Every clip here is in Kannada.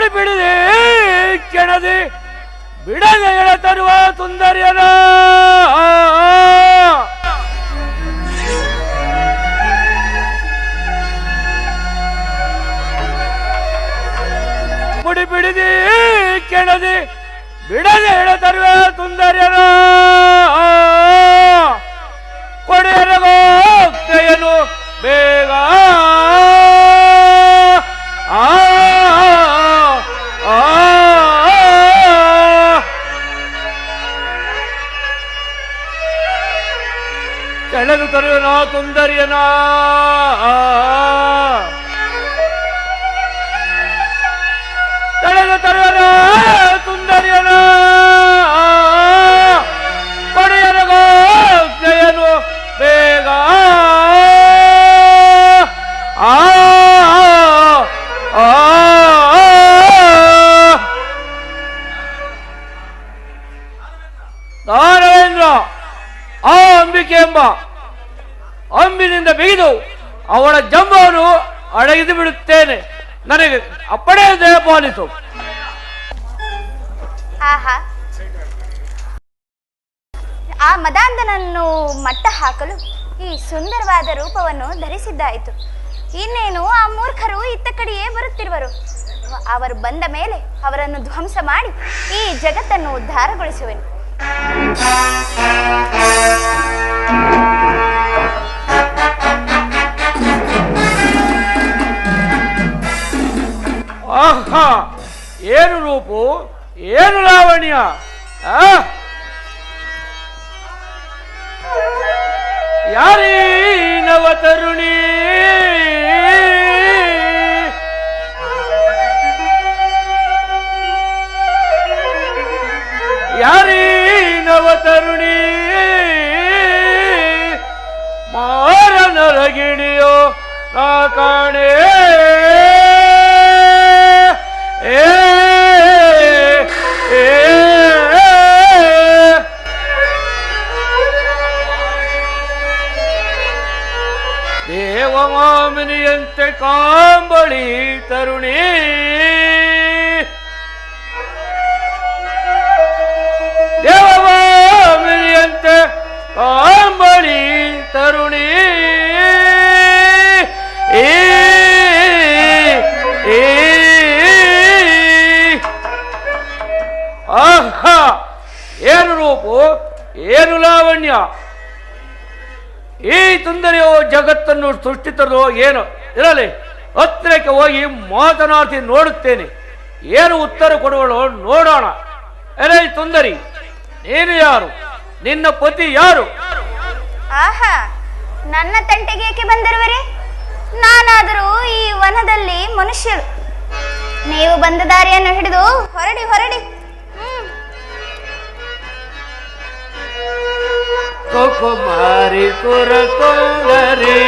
ಮುಡಿ ಬಿಡದೆ ಕೆಣದೆ ಬಿಡದೆ ಎಳ ತರುವ ಸುಂದರಿಯನ ಮುಡಿ ಬಿಡದೆ ಕೆಣದೆ ಬಿಡದೆ ಎಳ ತರುವ ಸುಂದರಿಯನ ಕೊಡೆಯರಗೋಕ್ತೆಯನು ಬೇಗ ಕೆಳದು ತರುವನ ಸುಂದರಿಯನ ಕೆಳದು ತರುವನ ಸುಂದರಿಯನ ಕೊಡೆಯರಗೋಕ್ತೆಯನು ಬೇಗ ದಾನವೇಂದ್ರ ಆ ಅಂಬಿಕೆ ಎಂಬ ಅಂಬಿನಿಂದ ಬಿಗಿದು ಅವಳ ಜಂಬವನ್ನು ಅಡಗಿದು ಬಿಡುತ್ತೇನೆ. ನನಗೆ ಅಪ್ಪಣೆ ದಯಪಾಲಿಸು. ಆಹಾ, ಆ ಮದಾಂಧನನ್ನು ಮಟ್ಟ ಹಾಕಲು ಈ ಸುಂದರವಾದ ರೂಪವನ್ನು ಧರಿಸಿದ್ದಾಯಿತು. ಇನ್ನೇನು ಆ ಮೂರ್ಖರು ಇತ್ತ ಕಡೆಯೇ ಬರುತ್ತಿರುವರು. ಅವರು ಬಂದ ಮೇಲೆ ಅವರನ್ನು ಧ್ವಂಸ ಮಾಡಿ ಈ ಜಗತ್ತನ್ನು ಉದ್ಧಾರಗೊಳಿಸುವೆನು. ಆಹಾ, ಏನು ರೂಪು, ಏನು ಲಾವಣ್ಯ! ಯಾರೀ ನವ ತರುಣಿ, ಯಾರೀ ನವ ತರುಣಿ, ಮಾರನರಗಿಣಿಯೋ ನಾ ಕಾಣೆ. ದೇವಮಾಮಿನಿಯಂತೆ ಕಾಂಬಳಿ ತರುಣಿ, ದೇವಮಾಮಿನಿಯಂತೆ ಕಾಂಬಳಿ ತರುಣಿ. ಆಹಾ, ಏನು ರೂಪು, ಏನು ಲಾವಣ್ಯ! ಈ ಸುಂದರಿಯೋ ಜಗತ್ತನ್ನು ಸೃಷ್ಟಿತರೋ ಏನು ಇರಲಿ, ಹತ್ತಿರಕ್ಕೆ ಹೋಗಿ ಮಾತನಾಡಿ ನೋಡುತ್ತೇನೆ. ಏನು ಉತ್ತರ ಕೊಡುವಳು ನೋಡೋಣ. ಎಲೆ ಸುಂದರಿ, ನೀನು ಯಾರು? ನಿನ್ನ ಪತಿ ಯಾರು? ಆಹಾ, ನನ್ನ ತಂಟೆಗೆ ಏಕೆ ಬಂದಿರುವರೆ? ನಾನಾದರೂ ಈ ವನದಲ್ಲಿ ಮನುಷ್ಯರು. ನೀವು ಬಂದ ದಾರಿಯನ್ನು ಹಿಡಿದು ಹೊರಡಿ ಹೊರಡಿ. ಕುಮಾರಿ ಕುರಕೊಂಗರಿ,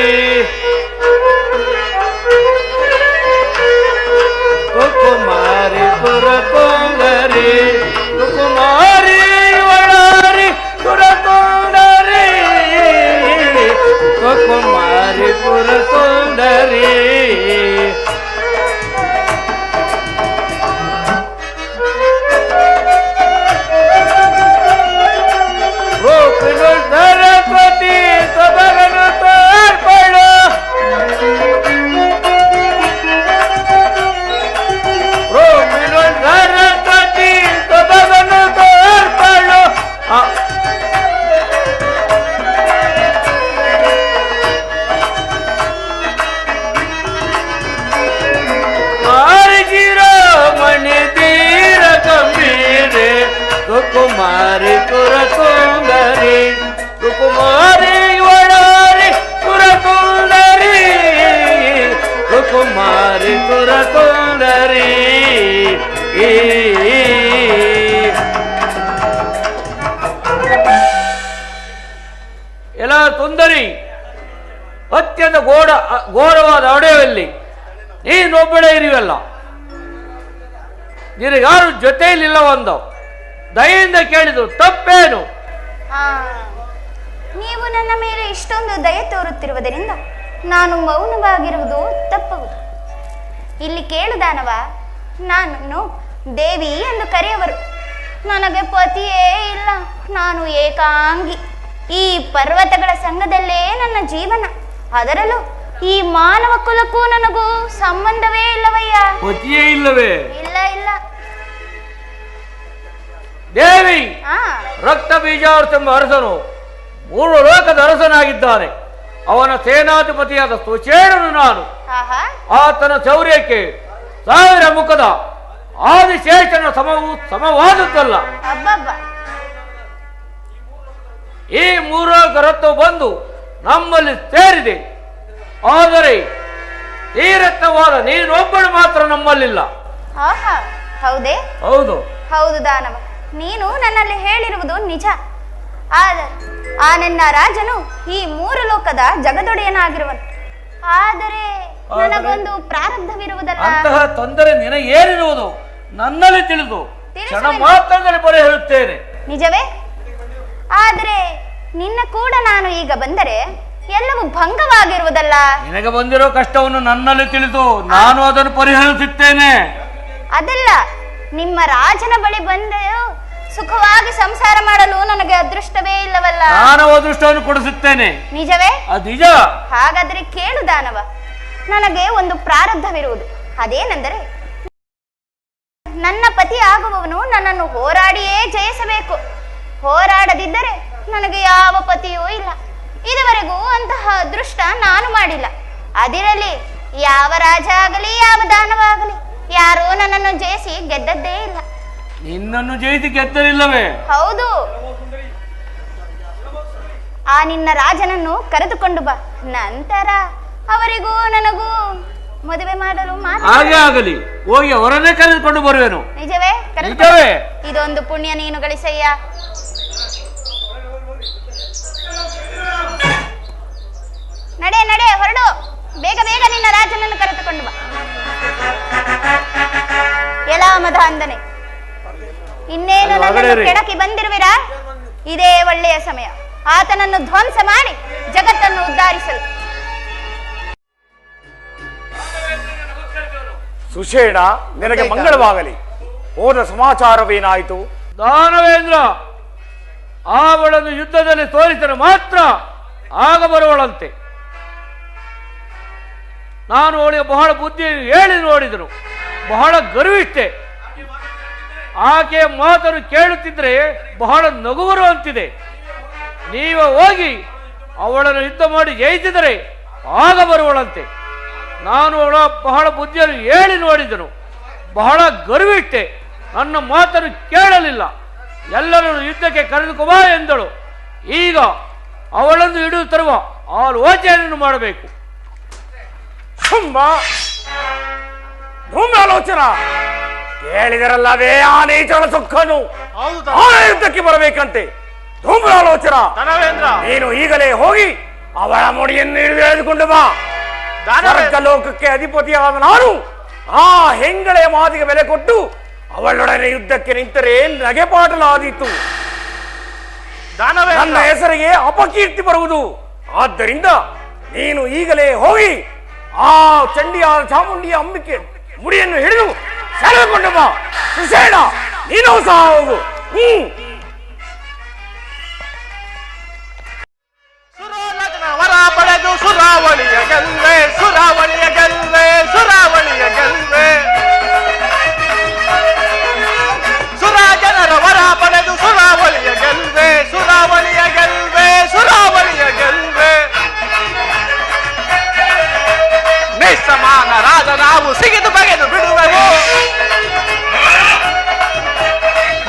ಕುಮಾರಿ ಕುರಕೊಂಗರಿ, ಕುಮಾರಿ ಒಳಾರಿ ಕುರಕೊಂಡರಿ, ಕುಮಾರಿ ಕುರಕೊಂಡರಿ. सरस्वती सबगन तोर्पण, सरस्वती सबगन तोर्पण. गिरो मणि तीर गंभीरे, कुमारी कुरकुंदरी, कुमारी वडारी कुरकुंदरी, कुमारी कुरकुंदरी. ಎಲ್ಲ ಸುಂದರಿ, ಅತ್ಯಂತ ಘೋರವಾದ ಅಡೆಯಲ್ಲಿ ನೀನೊಬ್ಬಳೇ ಇರುವಲ್ಲ, ನಿನಗಾರು ಜೊತೆಯಲ್ಲಿಲ್ಲ. ಒಂದು ದಯೆಯಿಂದ ಕೇಳಿದ್ರು ತಪ್ಪೇನು? ನೀವು ನನ್ನ ಮೇಲೆ ಇಷ್ಟೊಂದು ದಯೆ ತೋರುತ್ತಿರುವುದರಿಂದ ನಾನು ಮೌನವಾಗಿರುವುದು ತಪ್ಪುವುದು. ಇಲ್ಲಿ ಕೇಳು ದಾನವ, ನನ್ನನ್ನು ದೇವಿ ಎಂದು ಕರೆಯುವರು. ನನಗೆ ಪತಿಯೇ ಇಲ್ಲ, ನಾನು ಏಕಾಂಗಿ. ಈ ಪರ್ವತಗಳ ಸಂಘದಲ್ಲೇ ನನ್ನ ಜೀವನ. ಅದರಲ್ಲೂ ಈ ಮಾನವ ಕುಲಕ್ಕೂ ನನಗೂ ಸಂಬಂಧವೇ ಇಲ್ಲವಯ್ಯ. ಪತಿಯೇ ಇಲ್ಲವೇ? ಇಲ್ಲ ಇಲ್ಲ ದೇವಿ. ರಕ್ತ ಬೀಜಾರ್ಥ ಎಂಬ ಅರಸನು 3 ಲೋಕದ ಅರಸನಾಗಿದ್ದಾನೆ. ಅವನ ಸೇನಾಧಿಪತಿಯಾದ ಸುಷೇಣನು ನಾನು. ಆತನ ಶೌರ್ಯಕ್ಕೆ 1000 ಮುಖದ ಆದಿಶೇಷನ ಸಮವಾದದ್ದಲ್ಲ. ಈ 3 ಲೋಕ ರತ್ನ ಬಂದು ನಮ್ಮಲ್ಲಿ ಸೇರಿದೆ. ಆದರೆ ಈ ರತ್ನವಾದ ನೀನೊಬ್ಬಳು ಮಾತ್ರ ನಮ್ಮಲ್ಲಿಲ್ಲ. ಹೌದೇ? ಹೌದು ಹೌದು ದಾನವ, ನೀನು ನನ್ನಲ್ಲಿ ಹೇಳಿರುವುದು ನಿಜ. ಆ ನನ್ನ ರಾಜನು ಈ 3 ಲೋಕದ ಜಗದೊಡೆಯನಾಗಿರುವನು. ಆದರೆ ನನಗೊಂದು ಪ್ರಾರಬ್ಧವಿರುವುದಲ್ಲ. ಅಂತಹ ತೊಂದರೆ ನಿನಗೇನಿರುವುದು ನನ್ನಲ್ಲಿ ತಿಳಿದು ಕ್ಷಣ ಮಾತ್ರದಲ್ಲಿ ಬರೆ ಹೇಳುತ್ತೇನೆ. ನಿಜವೇ? ಆದರೆ ನಿನ್ನ ಕೂಡ ನಾನು ಈಗ ಬಂದರೆ ಎಲ್ಲವೂ ಭಂಗವಾಗಿರುವುದಲ್ಲ. ನಿನಗೆ ಬಂದಿರೋ ಕಷ್ಟವನ್ನು ನನ್ನಲ್ಲಿ ತಿಳಿದು ನಾನು ಅದನ್ನು ಪರಿಹರಿಸುತ್ತೇನೆ. ಅದಲ್ಲ, ನಿಮ್ಮ ರಾಜನ ಬಳಿ ಬಂದು ಸುಖವಾಗಿ ಸಂಸಾರ ಮಾಡಲು ನನಗೆ ಅದೃಷ್ಟವೇ ಇಲ್ಲವಲ್ಲ. ನಾನು ಅದೃಷ್ಟವನ್ನು ಕೊಡಿಸುತ್ತೇನೆ. ನಿಜವೇ? ನಿಜ. ಹಾಗಾದ್ರೆ ಕೇಳು ದಾನವ, ನನಗೆ ಒಂದು ಪ್ರಾರಬ್ಧವಿರುವುದು. ಅದೇನೆಂದರೆ, ನನ್ನ ಪತಿ ಆಗುವವನು ನನ್ನನ್ನು ಹೋರಾಡಿಯೇ ಜಯಿಸಬೇಕು. ಹೋರಾಡದಿದ್ದರೆ ನನಗೆ ಯಾವ ಪತಿಯೂ ಇಲ್ಲ. ಇದುವರೆಗೂ ಅಂತಹ ಅದೃಷ್ಟ ನಾನು ಮಾಡಿಲ್ಲ. ಅದಿರಲಿ, ಯಾವ ರಾಜ ಆಗಲಿ ಯಾವ ದಾನವ ಆಗಲಿ ಯಾರೂ ನನ್ನನ್ನು ಜಯಿಸಿ ಗೆದ್ದದ್ದೇ ಇಲ್ಲ. ನಿನ್ನನ್ನು ಜಯಿಸಿ ಗೆದ್ದರಿಲ್ಲವೇ? ಹೌದು. ಆ ನಿನ್ನ ರಾಜನನ್ನು ಕರೆದುಕೊಂಡು ಬಾ. ನಂತರ ಅವರಿಗೂ ನನಗೂ ಮದುವೆ ಮಾಡಲು ಹಾಗೆ ಆಗಲಿ. ಹೋಗಿ ಅವರನ್ನೇ ಕರೆದುಕೊಂಡು ಬರುವೆನು. ನಿಜವೇ? ನಿಜವೇ. ಇದೊಂದು ಪುಣ್ಯ ನೀನು ಗಳಿಸಯ್ಯ. ನಡೆ ನಡೆ, ಹೊರಡು. ಬೇಗ ಬೇಗ ನಿನ್ನ ರಾಜನನ್ನು ಕರೆದುಕೊಂಡು ಬಾ. ಎಲ ಮದಾಂಧನೆ, ಇನ್ನೇನು ನನ್ನನ್ನು ಕೆಣಕಿ ಬಂದಿರುವಿರಾ? ಇದೇ ಒಳ್ಳೆಯ ಸಮಯ ಆತನನ್ನು ಧ್ವಂಸ ಮಾಡಿ ಜಗತ್ತನ್ನು ಉದ್ಧಾರಿಸಲು. ಸುಷೇಣ, ನಿನಗೆ ಮಂಗಳವಾಗಲಿ. ಹೋದ ಸಮಾಚಾರವೇನಾಯಿತು? ದಾನವೇಂದ್ರ ಅವಳನ್ನು ಯುದ್ಧದಲ್ಲಿ ತೋರಿಸಿದರೆ ಮಾತ್ರ ಆಗ ಬರುವಳಂತೆ. ನಾನು ಅವಳಿಗೆ ಬಹಳ ಬುದ್ಧಿ ಹೇಳಿ ನೋಡಿದನು. ಬಹಳ ಗರ್ವಿಷ್ಠೆ. ಆಕೆ ಮಾತನ್ನು ಕೇಳುತ್ತಿದ್ರೆ ಬಹಳ ನಗು ಬರುವಂತಿದೆ. ನೀವು ಹೋಗಿ ಅವಳನ್ನು ಯುದ್ಧ ಮಾಡಿ ಜಯಿಸಿದರೆ ಆಗ ಬರುವಳಂತೆ. ನಾನು ಅವಳ ಬಹಳ ಬುದ್ಧಿಯನ್ನು ಹೇಳಿ ನೋಡಿದನು. ಬಹಳ ಗರ್ವಿಷ್ಠೆ. ನನ್ನ ಮಾತನ್ನು ಕೇಳಲಿಲ್ಲ. ಎಲ್ಲರನ್ನು ಯುದ್ಧಕ್ಕೆ ಕರೆದುಕೊಬಾ ಎಂದಳು. ಈಗ ಅವಳನ್ನು ಹಿಡಿದು ತರುವ ಆಲೋಚನೆಯನ್ನು ಮಾಡಬೇಕು. ಆಲೋಚನ ಕೇಳಿದರಲ್ಲವೇ ಆ ನೀಚನ ಸೊಕ್ಕನು ಯುದ್ಧಕ್ಕೆ ಬರಬೇಕಂತೆ. ಧೂಮ್ರಾಲೋಚನ, ನೀನು ಈಗಲೇ ಹೋಗಿ ಅವಳ ಮುಡಿಯನ್ನು ಹಿಡಿದು ಎಳೆದುಕೊಂಡು ಬಾ. ಲೋಕಕ್ಕೆ ಅಧಿಪತಿಯಾದ ನಾನು ಆ ಹೆಂಗಳೆಯ ಮಾತಿಗೆ ಬೆಲೆ ಕೊಟ್ಟು ಅವಳೊಡನೆ ಯುದ್ಧಕ್ಕೆ ನಿಂತರೆ ನಗೆಪಾಟಲಾದೀತು. ನನ್ನ ಹೆಸರಿಗೆ ಅಪಕೀರ್ತಿ ಬರುವುದು. ಆದ್ದರಿಂದ ನೀನು ಈಗಲೇ ಹೋಗಿ ಆ ಚಂಡಿಯಾದ ಚಾಮುಂಡಿಯ ಅಂಬಿಕೆ ಮುಡಿಯನ್ನು ಹಿಡಿದು ಸೆಳೆದುಕೊಂಡು ಬಾ. ಸುಷೇಣ, ನೀನು ಸಹ ಹೋಗು. ವರ ಪಡೆದು ಸುರಾವಳಿಯ ಗೆಲ್ವೆ, ಸುರಾವಳಿಯ ಗೆಲ್ವೆ, ಸುರಾವಳಿಯ ಗೆಲ್ವೆ. ಸುರಾಜನರ ವರ ಪಡೆದು ಸುರಾವಳಿಯ ಗೆಲ್ವೆ, ಸುರಾವಳಿಯ ಗೆಲ್ವೆ, ಸುರಾವಳಿಯ ಗೆಲ್ವೆ. ನಿಸ್ಸಮಾನರಾದ ನಾವು ಸಿಗಿದು ಬಗೆದು ಬಿಡುವೆವು.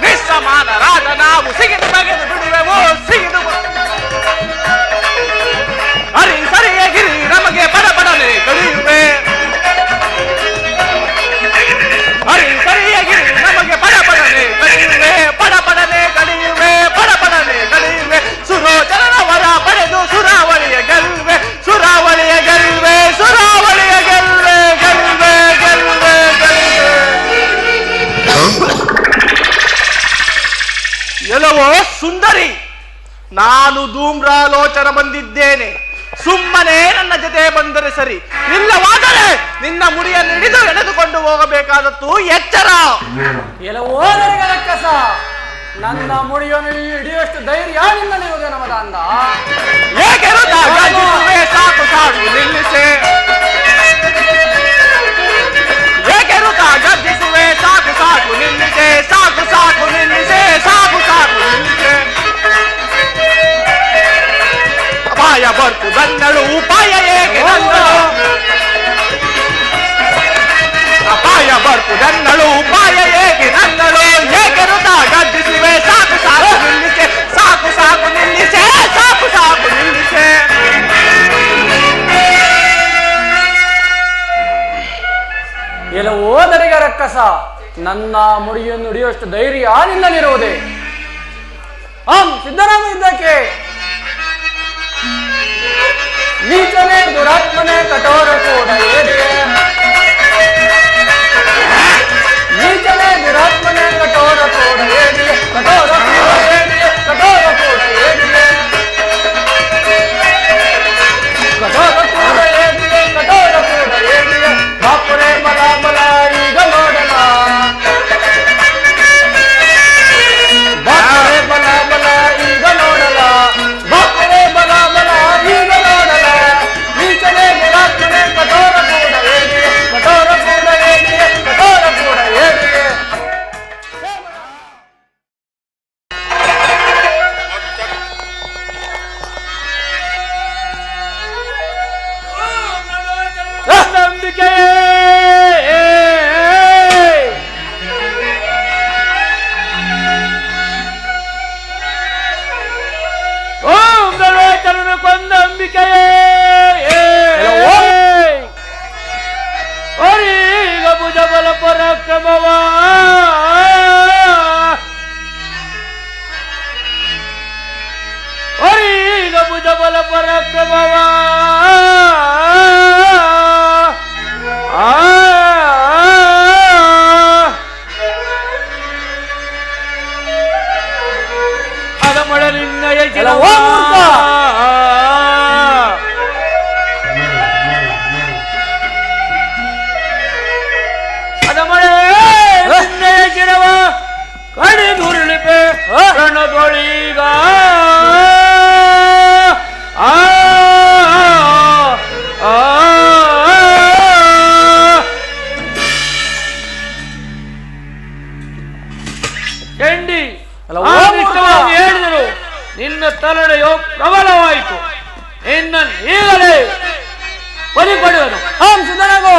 ನಿಸ್ಸಮಾನರಾದ ನಾವು ಸಿಗಿದು ಬಗೆದು ಬಿಡುವೆವು. ಸಿಗಿದು ಹರಿ ಸರಿಯ ಗಿರಿ ನಮಗೆ ಪಡಪಡನೆ ಕಡಿಯುವೆ. ಹರಿ ಸರಿಯ ಗಿರಿ ನಮಗೆ ಪಡಪಡನೆ ಕಡಿಯುವೆ, ಪಡಪಡನೆ ಕಡಿಯುವೆ, ಪಡಪಡನೆ ಕಡಿಯುವೆ. ಸುರೋಚನರ ವರ ಪಡೆದು ಸುರಾವಳಿಯ ಗೆಲ್ವೆ, ಸುರಾವಳಿಯ ಗೆಲ್ವೆ, ಸುರಾವಳಿಯ ಗೆಲ್ವೆ, ಗೆಲ್ವೆ, ಗೆಲ್ವೆ, ಗೆಲ್ವೆ. ಎಲ್ಲವೋ ಸುಂದರಿ, ನಾನು ಧೂಮ್ರಾಲೋಚನ ಬಂದಿದ್ದೇನೆ. ಸುಮ್ಮನೆ ನನ್ನ ಜೊತೆ ಬಂದರೆ ಸರಿ, ಇಲ್ಲವಾದರೆ ನಿನ್ನ ಮುಡಿಯನ್ನು ಹಿಡಿದು ಎಳೆದುಕೊಂಡು ಹೋಗಬೇಕಾದದ್ದು ಎಚ್ಚರ. ಎಲ್ಲವೋದರಿಗಳ ಕಸ ನನ್ನ ಮುಡಿಯನ್ನು ಹಿಡಿಯುವಷ್ಟು ಧೈರ್ಯ ನಿನ್ನಲ್ಲಿರುವುದೇ ನಮ್ಮದ ಅಂದ. ಸಾಕು ಸಾಕು ನಿಲ್ಲಿಸೆ, ಏಕೆರುತ ಗರ್ಜಿಸುವೆ ಸಾಕು ಸಾಕು ನಿಲ್ಲಿಸೆ, ಸಾಕು ಸಾಕು ನಿಲ್ಲಿಸೆ, ಸಾಕು ಸಾಕು ನಿಲ್ಲಿಸೆ. ಅಪಾಯ ಬರ್ತು ಬಂದಳು ಉಪಾಯ ಏಕೆ ನನ್ನಳು, ಅಪಾಯ ಬರ್ತು ನನ್ನಳು ಉಪಾಯ ಏಕೆ ನನ್ನಳು, ಏಕೆರುತ ಗರ್ಜಿಸುವೆ ಸಾಕು ಸಾಕು ನಿಲ್ಲಿಸೆ, ಸಾಕು ಸಾಕು ನಿಲ್ಲಿಸೆ, ಸಾಕು ಸಾಕು ನಿಲ್ಲಿಸೆ. ಎಲ್ಲವೋದರಿಗ ರಕ್ಕಸ ನನ್ನ ಮುಡಿಯನ್ನು ಹಿಡಿಯುವಷ್ಟು ಧೈರ್ಯ ನಿನ್ನಲ್ಲಿರುವುದೇ. ಸಿದ್ಧರಾಮ ಇದ್ದಕ್ಕೆ ನೀಚನೆ ದುರಾತ್ಮನೆ ಕಠೋರ ಕೂಡ ಏರಿಯೇ, ನೀಚನೆ ದುರಾತ್ಮನೆ ಕಠೋರ ಕೂಡ ಏರಿಯೇ, ಕಠೋರ ಕೂಡ ಏರಿಯೇ, ಕಠೋರ ಕೂಡ ಏರಿಯೇ, ಕಠೋರ ಕೂಡ ಏರಿಯೇ, ಕಠೋರ ಕೂಡ ಏರಿಯೇ. ಬಾಪುರೆ ಬಲ ಬಲ ಈಗ ನೋಡಲ, ಬಾಪುರೆ ಬಲ ಬಲ ಈಗ ನೋಡಲ, ಬಾಪುರೆ ಬಲ ಬಲ ಈಗ ನೋಡಲ. ನೀಚನೆ ದುರಾತ್ಮನೆ ಕಠೋರ ಕೂಡ ಏರಿಯೇ, ಕಠೋರ ಕೂಡ ಏರಿಯೇ, ಕಠೋರ ಕೂಡ ಏರಿಯೇ. ನಂಬಿಕೆಯೇ ಓಂ ಗಣೇಶನನ್ನು ಕೊಂದ ಅಂಬಿಕೆಯೇ, ಈಗ ಭುಜಬಲ ಪರಾಕ್ರಮವ, ಈಗ ಭುಜಬಲ ಪರಾಕ್ರಮವ ಅದ ಮೊಳಲಿನ್ನಯ ಎಲ್ಲವೋ ಮೂರ್ಖ. ಅದ ಮಳೆ ನಿನ್ನಯ ಗಿಡವ ಕಡಿದುರುಳಿಪೆ ರಣದೊಳೀಗ ಚಂಡಿ ಆದಿಷ್ಟವಾಗಿ ಹೇಳಿದರು. ನಿನ್ನ ತಲೆಡೆಯು ಪ್ರಬಲವಾಯಿತು, ನಿನ್ನ ಈಗಲೇ ಬಲಿಪಡುವನು. ಸಿದ್ಧರಾಗು.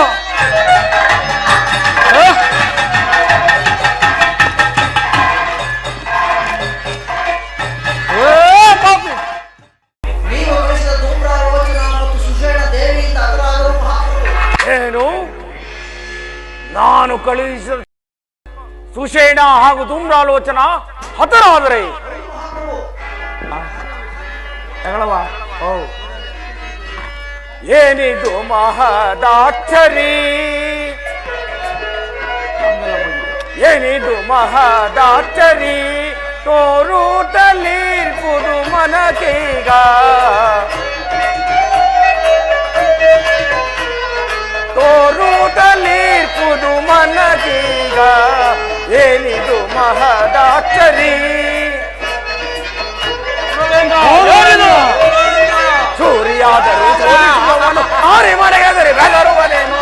ನೀವು ಹೊರಡಿಸಿದ ಧೂಮ್ರಾಲೋಚನ ಮತ್ತು ಸುಷೇಣ ದೇವಿಯಿಂದ ಹತರಾದರು ಮಹಾಪ್ರಭು. ಏನು ನಾನು ಕಳುಹಿಸಿದ ಸುಷೇಣ ಹಾಗೂ ಧೂಮ್ರಾಲೋಚನ ಹತರಾದರೆ ಏನಿದು ಮಹದಾಕ್ಷರಿ, ಏನಿದು ಮಹದಾಕ್ಷರಿ, ತೋರುತ್ತಲಿರ್ಪುದು ಮನಕೀಗ, ತೋರುತ್ತಲಿರ್ಪುದು ಮನಕೀಗ, ಏನಿದು ಮಹದಾಕ್ಷರಿ. ಸೂರ್ಯಾದರೂ ಸೋಲಿಸುವವನು ಆರೆ ಮನೆಯಾದರೆ ಬೆದರುವನೇನು,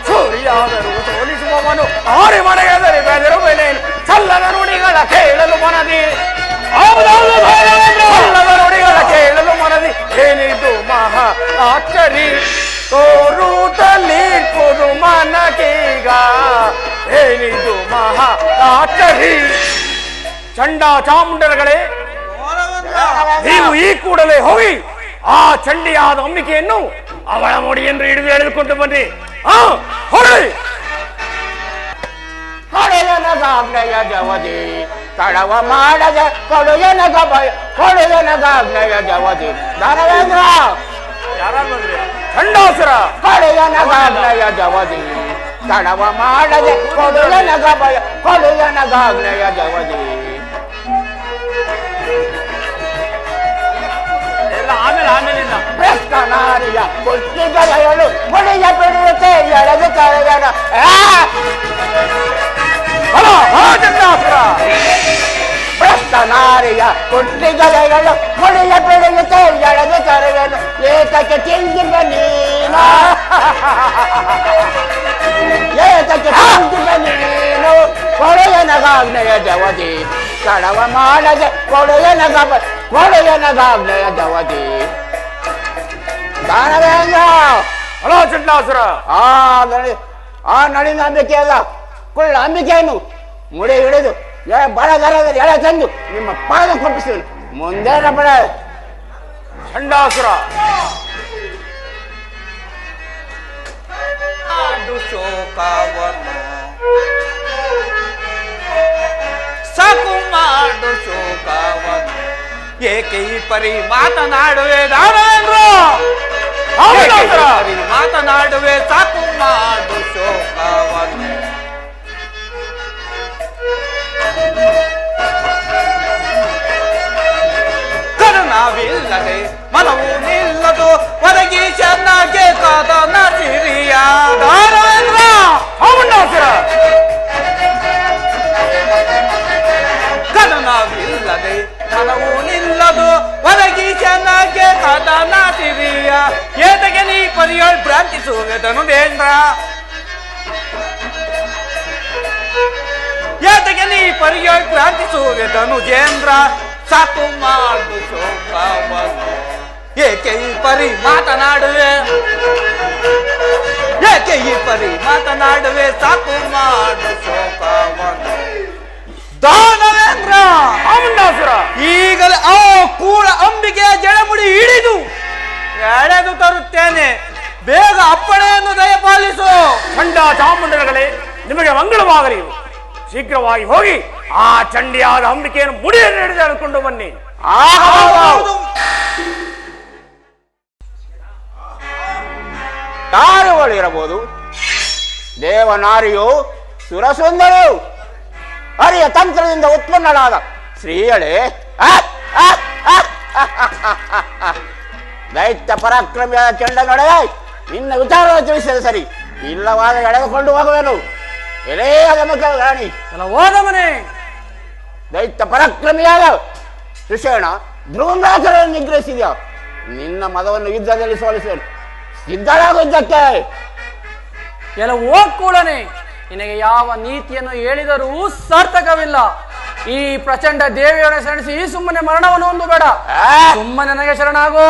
ಸೂರ್ಯಾದರೂ ಸೋಲಿಸುವವನು ಆರೆ ಮನೆಯಾದರೆ ಬೆದರುವನೇನು. ಚಲ್ಲದ ನುಡಿಗಳ ಕೇಳಲು ಮನದಿ, ಚಲ್ಲದ ನುಡಿಗಳ ಕೇಳಲು ಮನದಿ, ಏನಿದು ಮಹಾ ಆಶ್ಚರ್ಯ, ತೋರುತ್ತಲಿರ್ಪುದು ಮನಕೀಗ, ಏನಿದು ಮಹಾ ಆಶ್ಚರ್ಯ. ಚಂಡ ಚಾಮುಂಡರಗಳೇ, ನೀವು ಈ ಕೂಡಲೇ ಹೋಗಿ ಆ ಚಂಡಿಯಾದ ಅಂಬಿಕೆಯನ್ನು ಅವಳ ಮುಡಿಯನ್ನು ಹಿಡಿದು ಎಳೆದುಕೊಂಡು ಬನ್ನಿ. ಹೊರಡಿ. ಕೊಡುಯನಗಾಗ್ನೆಯ ಜವದಿ ತಡವ ಮಾಡದೆ, ಕೊಡುಯನಗ ಭಯ, ಕೊಡುಯನಗಾಗ್ನೆಯ ಜವದಿ ಧನವೇಂದ್ರ ಚಂಡಾಸುರ, ಕೊಡುಯನಗಾಗ್ನೆಯ ಜವದಿ ತಡವ ಮಾಡದೆ, ಕೊಡುಯನಗ ಭಯ, ಕೊಡುಯನಗಾಗ್ನೆಯ ಜವದಿ. ಎಲ್ಲ ಆಮೇಲಿಂದ ಭ್ರಷ್ಟ ನಾರಿಯ ಕುಟ್ಟಿಗಳೆಗಳು ಮುಡಿಯ ಬಿಡುತ್ತೆ ಎಳೆದು ಕರೆಯನ ಚಂಡಾಸುರ ಭ್ರಷ್ಟ ನಾರಿಯ ಕುಟ್ಟಿಗಳೆಗಳು ಮುಡಿಯ ಬಿಡುತ್ತೆ ಎಳೆದು ಕರೆಯನು ಏತಕ್ಕೆ ತಿಂದಿವ ನೀನು ಏತಕ್ಕೆ ತಿಂದಿವ ನೀನು ಕೊಳೆಯನಗಾಗ್ನೆಯ ಜವದಿ ಕಡವ ಮಾಡದೆ ಕೊಳೆಯನಗಾಗ್ನೆಯ ಜವದಿ ದಾನವೇಂದ್ರ ಹಲೋ ಚಂಡಾಸುರ ಆ ನಳಿನ ಅಂಬಿಕೆ ಅಲ್ಲ ಕುಳ್ಳ ಅಂಬಿಕೆಯನ್ನು ಮುಡಿ ಹಿಡಿದು ಬಡಗರದಲ್ಲಿ ಎಳೆ ತಂದು ನಿಮ್ಮ ಪಾದ ಕೊಟ್ಟಿಸುವನು ಮುಂದೇನ ಬಡ ಚಂಡಾಸುರ ಶೋಕವನ್ನು ಸಾಕು ಮಾಡು ಶೋಕವನ್ನು ಏಕೆ ಈ ಪರಿ ಮಾತನಾಡುವೆ ದಾನವೇಂದ್ರ ಮಾತನಾಡುವೆ ಸಾಕು ಮಾಡು ಶೋಕವನ್ನು ಕರುಣವಿಲ್ಲದೆ ಮನವು ನಿಲ್ಲದು ಹೊರಗಿ ಚೆನ್ನಾಗೆ ಕಾದನ ಸಿರಿಯ ದಾನವೇಂದ್ರ ಕರುಣವಿಲ್ಲದೆ ಮನವು ನಿಲ್ಲದು ಹೊರಗಿ ಚೆನ್ನಾಗೆ ಕಾದನ ಸಿರಿಯ ಏತಗೆ ನೀ ಪರಿಯಳ್ ಭ್ರಾಂತಿಸುವೆದನು ದೇಂದ್ರ ಏತಗೆ ನೀ ಪರಿಯಳ್ ಭ್ರಾಂತಿಸುವೆದನು ಜೇಂದ್ರ ಸಾಕು ಮಾಡು ಶೋಕವನ್ನು ಏಕೆ ಈ ಪರಿ ಮಾತನಾಡುವೆ ಏಕೆ ಈ ಪರಿ ಮಾತನಾಡುವೆ ಸಾಕು ಮಾಡು ಶೋಕವನ್ನು ದಾನವೇಂದ್ರ ಈಗಲೇ ಆ ಕೂಳ ಅಂಬಿಕೆಯ ಜಡಮುಡಿ ಹಿಡಿದು ಎಳೆದು ತರುತ್ತೇನೆ ಬೇಗ ಅಪ್ಪಣೆಯನ್ನು ದಯಪಾಲಿಸು ಚಂಡ ಚಾಮುಂಡಗಳೇ ನಿಮಗೆ ಮಂಗಳವಾಗಲಿ ಶೀಘ್ರವಾಗಿ ಹೋಗಿ ಆ ಚಂಡಿಯಾದ ಅಂಬಿಕೆಯನ್ನು ಮುಡಿಯನ್ನು ಹಿಡಿದುಕೊಂಡು ಬನ್ನಿ ಯಾರುಗಳಿರಬಹುದು ದೇವನಾರಿಯು ಸುರಸುಂದರಿಯು ಹರಿಯ ತಂತ್ರದಿಂದ ಉತ್ಪನ್ನಳಾದ ಶ್ರೀಯಳೆ ದೈತ್ಯ ಪರಾಕ್ರಮಿಯ ಚಂಡನೊಡೆಯ ನಿನ್ನ ವಿಚಾರವನ್ನು ತಿಳಿಸಿದ ಸರಿ ಇಲ್ಲವಾದ ಎಳೆದುಕೊಂಡು ಹೋಗುವೆನು ಎಲೇ ಅಗಮಕ ರಾಣಿ ಓದಮನೆ ದೈತ್ಯ ಪರಾಕ್ರಮಿಯಾದ ಋಷೇಣ ಧ್ರುವಂಗಾಚರನ್ನು ನಿಗ್ರಹಿಸಿದ್ಯಾ ನಿನ್ನ ಮದವನ್ನು ಯುದ್ಧದಲ್ಲಿ ಸೋಲಿಸುವೆನು ಸಿದ್ಧಳಾಗುವುದಕ್ಕೆ ಎಲ್ಲ ಹೋಗ್ಕೂಡನೆ ನಿನಗೆ ಯಾವ ನೀತಿಯನ್ನು ಹೇಳಿದರೂ ಸಾರ್ಥಕವಿಲ್ಲ. ಈ ಪ್ರಚಂಡ ದೇವಿಯನ್ನು ಶರಣಿಸಿ ಸುಮ್ಮನೆ ಮರಣವನ್ನು ಒಂದು ಬೇಡ, ಸುಮ್ಮನೆ ನನಗೆ ಶರಣಾಗೋ.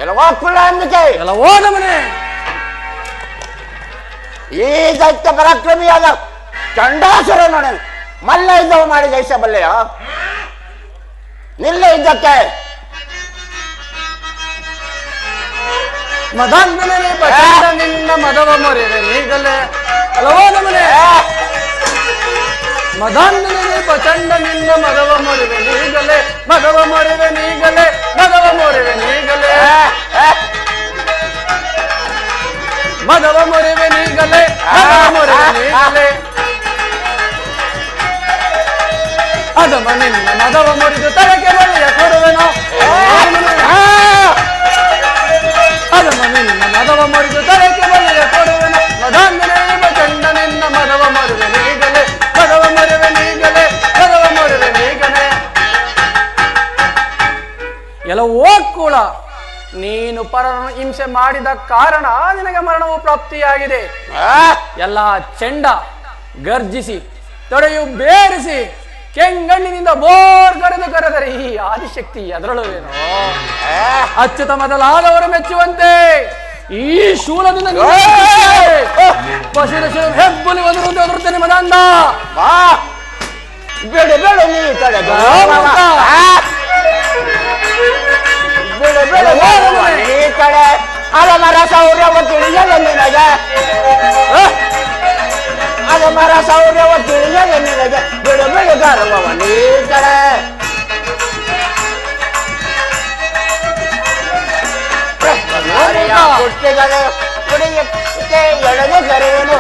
ಎಲ್ಲ ಹೋಗ್ಕುಳ್ಳ ಅಂದಿಕೆ ಎಲ್ಲ ಹೋದಮನೆ. ಈ ದೈತ್ಯ ಪರಾಕ್ರಮಿಯಾದ ಚಂಡಾಸುರ ನೋಡಿ ಮಲ್ಲ ಯುದ್ಧವು ಮಾಡಿ ಜಯಿಸಬಲ್ಲೆಯ ನಿಲ್ಲ ಯುದ್ಧಕ್ಕೆ. ಮದಾಂಧನೇ ಪ್ರಚಂಡ ನಿನ್ನ ಮದವ ಮೊರೆವೆ ನೀಗಲೇ. ಅಲವೋದಮನೆ ಮದಾಂಧನೇ ಪ್ರಚಂಡ ನಿನ್ನ ಮದವ ಮೊರೆವೆ ನೀಗಲೇ, ಮದವ ಮೊರೆವೆ ನೀಗಲೇ, ಮದವ ಮೊರೆವೆ ನೀಗಲೇ, ಮದವ ಮೊರೆವೆ ನೀಗಲೇ, ಮದವ ಮೊರೆವೆ ನೀಗಲೇ. ಅದಮ ನಿನ್ನ ಮದವ ಮುರಿದು ತಳಕ್ಕೆ ಬಳಿಯ ಕೊಡುವೆನೋ. ಅದಮ ನಿನ್ನ ಮದವ ಮುರಿದು ತಳಕ್ಕೆ ಬಳಿಯ ಕೊಡುವೆನೋ. ಮದಾಂಧನೇ ಪ್ರಚಂಡ ನಿನ್ನ ಮದವ ಮೊರೆವೆ ನೀಗಲೇ, ಮದವ ಮೊರೆವೆ ನೀಗಲೇ, ಮದವ ಮೊರೆವೆ ನೀಗಲೇ. ಎಲ್ಲ ಹೋಗ್ಕೂಳ, ನೀನು ಪರರನ್ನು ಹಿಂಸೆ ಮಾಡಿದ ಕಾರಣ ನಿನಗೆ ಮರಣವು ಪ್ರಾಪ್ತಿಯಾಗಿದೆ. ಎಲ್ಲ ಚೆಂಡ ಗರ್ಜಿಸಿ ತೊಡೆಯು ಬೇರಿಸಿ ಕೆಂಗಣ್ಣಿನಿಂದ ಬೋರ್ ಕರೆದರೆ ಈ ಆದಿಶಕ್ತಿ ಅದರೊಳವೇನೋ ಅಚ್ಯುತ ಮೊದಲಾದವರು ಮೆಚ್ಚುವಂತೆ ಈ ಶೂಲದಿಂದ ಪಶುರ ಶೂಲ ಹೆಬ್ಬುಲಿ ಒದರುತ್ತೇನೆ ಮದಾಂಧ. ಬೇಡ ಬೇಡ ನೀ ಕಡೆ ಬೇಡ ಬೇಡ ಈ ಕಡೆ ಅಲಮರ ಸೌರ್ಯವ ತಿಳಿಯಲ್ಲ ನಿನಗೆ, ಅಲಮರ ಸೌರ್ಯವ ತಿಳಿಯಲ್ಲ ನಿನಗೆ. ಬಿಡು ಬಿಡು ಗರ್ವವ ನೀ ಕಡೆ ಕುಟ್ಟಿಗಳು ಕುಡಿಯುತ್ತೆ ಎಳೆದು ಕರೆಯನು.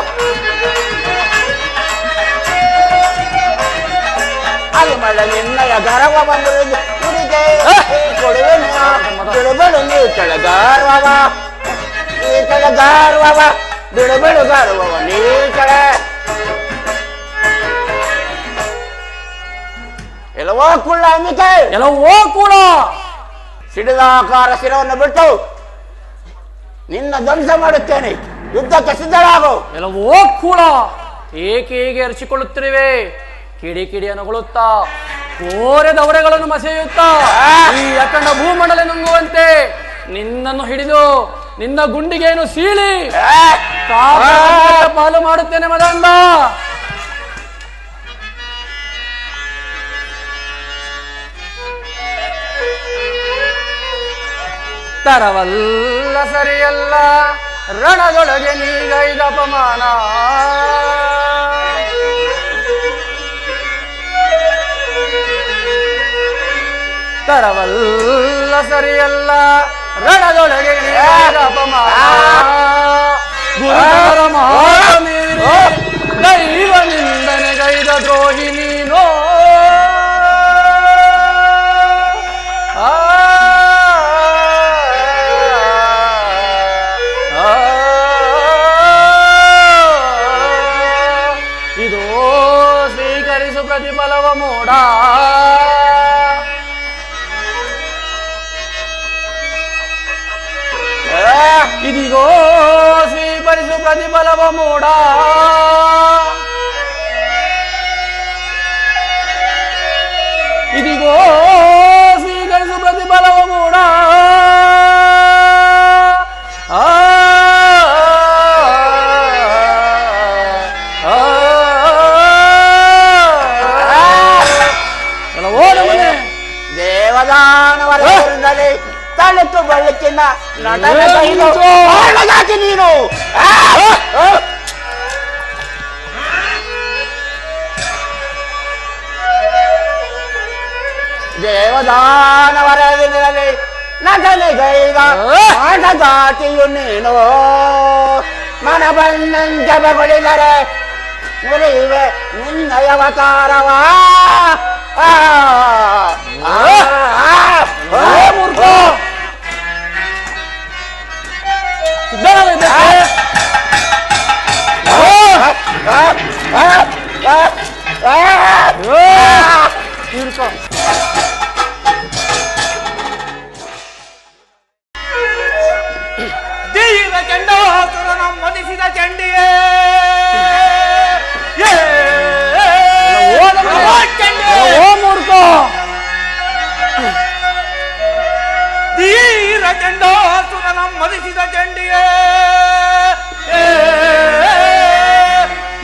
ಅಲಮಳ ನಿನ್ನಯ ಗರ್ವ ಬಂದು ಕುಡಿ ಅಂಬಿಕೆ ಕೊಡುವೆನು ಬಿಡುಬಡು ನೀ ಕೆಳಗಾರುವವ ನೀ ಕೆಳಗಾರುವವ ಬಿಡುಬಡು ಗಾರುವವ ನೀ ಕೆಳ ಎಲ್ಲವೋ ಕುಳ್ಳ ಅಂಬಿಕೆ ಎಲ್ಲವೋ ಕೂಡ ಸಿಡಿದಾಕಾರ ಶಿರವನ್ನು ಬಿಟ್ಟು ನಿನ್ನ ಧ್ವಂಸ ಮಾಡುತ್ತೇನೆ ಯುದ್ಧಕ್ಕೆ ಸಿದ್ಧರಾಗು ಎಲ್ಲವೋ ಕೂಡ ಏಕೆ ಹೀಗೆ ಎರಚಿಕೊಳ್ಳುತ್ತಿರುವೆ ಕಿಡಿ ಕಿಡಿ ಅನುಗೊಳ್ಳುತ್ತಾ ಕೋರೆ ದವರೆಗಳನ್ನು ಮಸೆಯುತ್ತಾ ಈ ಅಖಂಡ ಭೂಮಂಡಲ ನುಂಗುವಂತೆ ನಿನ್ನನ್ನು ಹಿಡಿದು ನಿನ್ನ ಗುಂಡಿಗೆಯನ್ನು ಸೀಳಿ ಪಾಲು ಮಾಡುತ್ತೇನೆ ಮದಂಡ. ತರವಲ್ಲ ಸರಿಯಲ್ಲ ರಣದೊಳಗೆ ನೀಗೈದ ಅಪಮಾನ ತರವಲ್ಲ ಸರಿಯಲ್ಲ ರಣದೊಳಗೆ ನೀಗೈದ ಅಪಮಾನ ಗುರುತರ ಮಹಾಮೀರಿ ದೈವ ನಿಂದನೆಗೈದ ದ್ರೋಹಿ ನೀನೋ ಇದೋ ಸ್ವೀಕರಿಸು ಪ್ರತಿಫಲವ ಮೋಡ ಇದಿಗೋ ಸ್ವೀಕರಿಸು ಪ್ರತಿಫಲವ ಮೋಡ ಇದಿಗೋ ಸ್ವೀಕರಿಸು ಪ್ರತಿಫಲವ ಮೋಡ ದೇವದಾನವರಿಂದಲೇ ತಳುಕು ಬಳ್ಳುತ್ತಿನ ನನಗೆ ನೀನು ದೇವದಾನವರವಿರಲಿ ನಟನೆಗೈದ ಆಟಗಾತಿಯು ನೀನು ಮನ ಬಣ್ಣಂಜಬಗೊಳಿದರೆ ಮುರಿಯುವೆ ನಿನ್ನಯ ಅವತಾರವಾ ಮೂರ್ಖ ಧೀರ ಚಂಡಾಸುರನ ಮದಿಸಿದ ಚಂಡಿಯೇ ಮೂರ್ಖ ಧೀರ ಚಂಡಾಸುರನ ಮದಿಸಿದ ಚಂಡಿಯೇ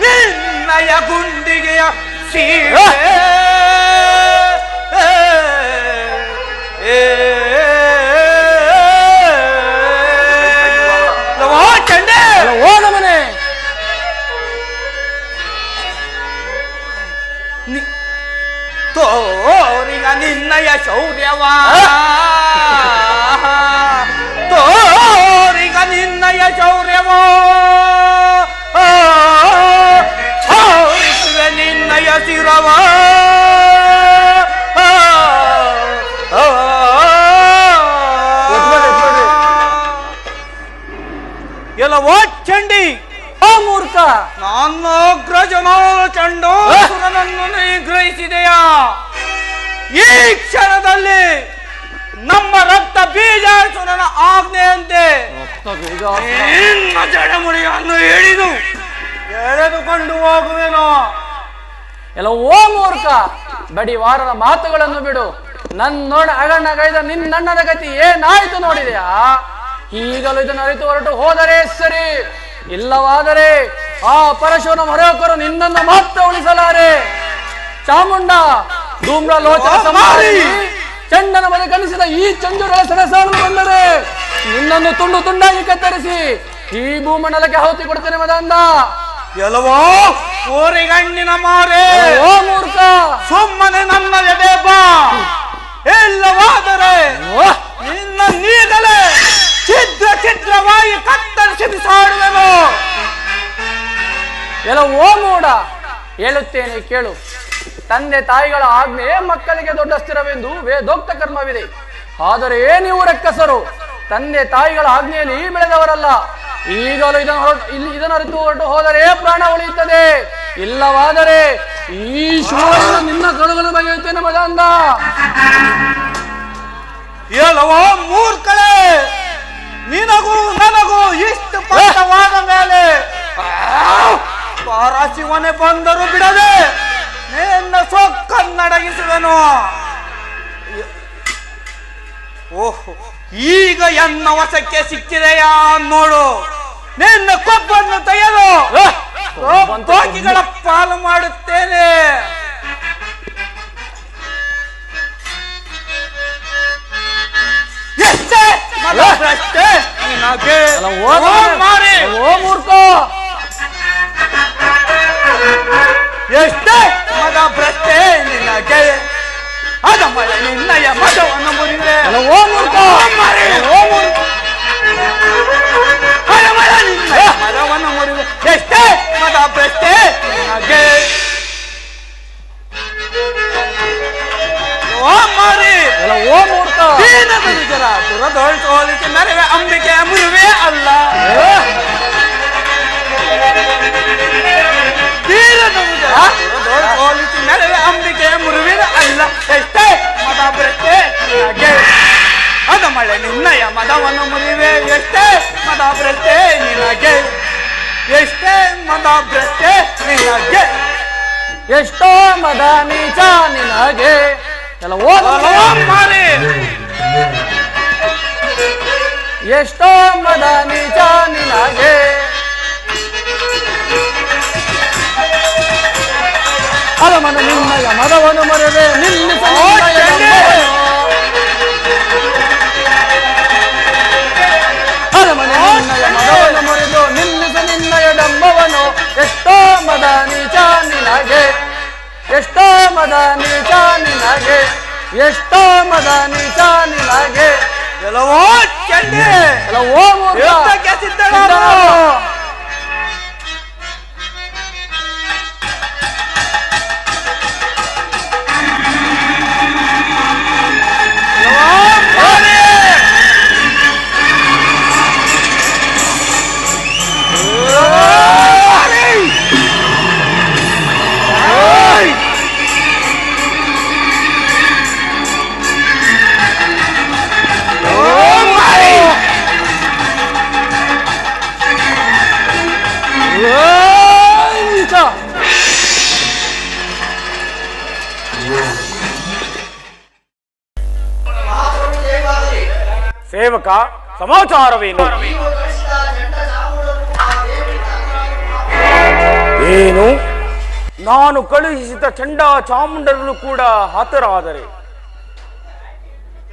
ನಿನ್ನಯ ಗುಂಡಿಗೆಯ ಸೀರೆ ಚಂಡೆ ಓ ನಮನೆ ತೋರಿಗ ನಿನ್ನಯ ಶೌರ್ಯವಾ ತೋರಿಗ ನಿನ್ನಯ ಶೌರ್ಯವೋ ತೋರಿಸುವೆ ನಿನ್ನಯ ಶಿರವ ಎಲ್ಲವೋ ಚಂಡಿ ಮೂರ್ಖ ನಾನೋಗ್ರಜನೋ ಚಂಡಾಸುರನನ್ನು ನಿಗ್ರಹಿಸಿದೆಯಾ ಈ ಕ್ಷಣದಲ್ಲಿ ನಮ್ಮ ರಕ್ತ ಬೀಜಾಸುರನ ಆಜ್ಞೆಯಂತೆ ನಿನ್ನ ಜಡಮುಡಿಯನ್ನು ಎಳೆದುಕೊಂಡು ಹೋಗುವೆನೋ. ಎಲ್ಲ ಓ ಮೂರ್ಖ ಬಡಿವಾರದ ಮಾತುಗಳನ್ನು ಬಿಡು. ನನ್ನೋಡ ಅಗಣ್ಣಗೈದ ನಿನ್ನಣ್ಣದ ಗತಿ ಏನಾಯ್ತು ನೋಡಿದೆಯಾ? ಈಗಲೂ ಇದನ್ನು ಅರಿತು ಹೊರಟು ಹೋದರೆ ಸರಿ, ಇಲ್ಲವಾದರೆ ಆ ಪರಶುವನ ಮೊರೆಯೊಕ್ಕರು ನಿನ್ನನ್ನು ಮಾತ್ರ ಉಳಿಸಲಾರೆ. ಚಾಮುಂಡ ಧೂಮ್ರ ಲೋಚನ ಸಂಹಾರಿ ಚಂಡನ ಮನೆ ಕಲಿಸಿದ ಈ ಚಂಜುಗಳ ಸರಸಾಳು ಬಂದರೆ ನಿನ್ನನ್ನು ತುಂಡು ತುಂಡಾಗಿ ಕತ್ತರಿಸಿ ಈ ಭೂಮಂಡಲಕ್ಕೆ ಆಹುತಿ ಕೊಡ್ತೇನೆ ಮದಂದ. ಎಲ್ಲವೋ ಊರಿಗಣ್ಣಿನ ಮಾರೆ ಓ ಮೂರ್ಖ ಸುಮ್ಮನೆ ನನ್ನ ಎದೆ ಬಾ, ಇಲ್ಲವಾದರೆ ನಿನ್ನ ನೀಗಲೇ ಛಿದ್ರ ಛಿದ್ರವಾಗಿ ಕತ್ತರಿಸಿ ಬಿಸಾಡುವೆನು. ಎಲ್ಲ ಓ ಮೂಡ ಹೇಳುತ್ತೇನೆ ಕೇಳು. ತಂದೆ ತಾಯಿಗಳ ಆಜ್ಞೆ ಮಕ್ಕಳಿಗೆ ದೊಡ್ಡ ಸ್ಥಿರವೆಂದು ವೇದೋಕ್ತ ಕರ್ಮವಿದೆ. ಆದರೆ ನೀವು ರಕ್ಕಸರು ತಂದೆ ತಾಯಿಗಳ ಆಜ್ಞೆಯಲ್ಲಿ ಬೆಳೆದವರಲ್ಲ. ಈಗಲೂ ಇದನ್ನು ಅರಿತು ಹೊರಟು ಹೋದರೆ ಪ್ರಾಣ ಉಳಿಯುತ್ತದೆ, ಇಲ್ಲವಾದರೆ ಈ ಶೂರನು ನಿನ್ನ ಕಡುಗನ ಬಗೆಯುತ್ತೇನೆ ಮದಾಂಧ. ಎಲ್ಲವೋ ಮೂರ್ಖಳೆ, ನಿನಗೂ ನನಗೂ ಇಷ್ಟು ಪಟ್ಟವಾದ ಮೇಲೆ ಪರಶಿವನೇ ಬಂದರೂ ಬಿಡದೆ ನಿನ್ನ ಸೊಕ್ಕನ್ನಡಗಿಸುವೆನು. ಓಹೋ, ಈಗ ಎನ್ನ ವಶಕ್ಕೆ ಸಿಕ್ಕಿದೆಯಾ ನೋಡು. ನಿನ್ನ ಕೊಬ್ಬನ್ನು ತೆಗೆದು ಕೋಕಿಗಳ ಪಾಲು ಮಾಡುತ್ತೇನೆ. ಎಷ್ಟೇ ಮಲಭ್ರಷ್ಟೆ ನಿನಗೆ, ಮಾರಿ ಮೂರ್ಖ, ಎಷ್ಟೇ ಮದ ಭ್ರಷ್ಟೆ ನಿನಗೆ, ಅದ ಮಳೆ ನಿನ್ನಯ ಮದವನ್ನು ಮುರಿದೆ. ಓ ಮೂರ್ಖ, ಮದವನ್ನು ಮುರಿದೆ. ಎಷ್ಟೇ ಮದ ಭ್ರಷ್ಟೆ ನಿನಗೆ, ಓ ಮಾರಿ ಓ ಮೂರ್ಖ, ದೀನದ ದುರದೋಳಿಕೆ ನರವೆ ಅಂಬಿಕೆ ಮುರುವೆ ಅಲ್ಲ. ದುರದೋಳಿಕೆ ನರವೆ ಅಂಬಿಕೆ ಮುರುವಿನ ಅಲ್ಲ. ಎಷ್ಟೇ ಮದ ಭ್ರಷ್ಟೆ ನಿನಗೆ, ಅದ ಮಳೆ ನಿನ್ನಯ ಮದವನ್ನು ಮುರಿವೆ. ಎಷ್ಟೇ ಮದ ಭ್ರಷ್ಟೆ ನಿನಗೆ, ಎಷ್ಟೇ ಮದ ಭ್ರಷ್ಟೆ ನಿನಗೆ, ಎಷ್ಟೋ ಮದ ನೀಚ ನಿನಗೆ. ಮಾರಿ ಎಷ್ಟೋ ಮದ ನೀಚ ನಿನಗೆ, ಅರಮನ ನಿನ್ನಯ ಮದವನ್ನು ಮರೆದೆ ನಿಲ್ಲಿಸ ಅರಮನೆ ನಿನ್ನಯ ಮದವನ್ನು ಮರೆದು ನಿಲ್ಲಿಸ ನಿನ್ನಯ ಡಂಬವನು. ಎಷ್ಟೋ ಮದ ನೀಚ ನಿನಗೆ, ಎಷ್ಟೋ ಮದ ನೀಚ ನಿನಗೆ, ಎಷ್ಟೋ ಮದ ನೀಚ ನಿನಗೆ. ಎಲ್ಲವೋ ಚಂಡಿ, ಎಲ್ಲವೋ ಯುದ್ಧಕ್ಕೆ ಸಿದ್ಧನಾದ. ಸೇವಕ, ಸಮಾಚಾರವೇನು? ಏನು? ನಾನು ಕಳುಹಿಸಿದ ಚಂಡ ಚಾಮುಂಡರು ಕೂಡ ಹತರಾದರೆ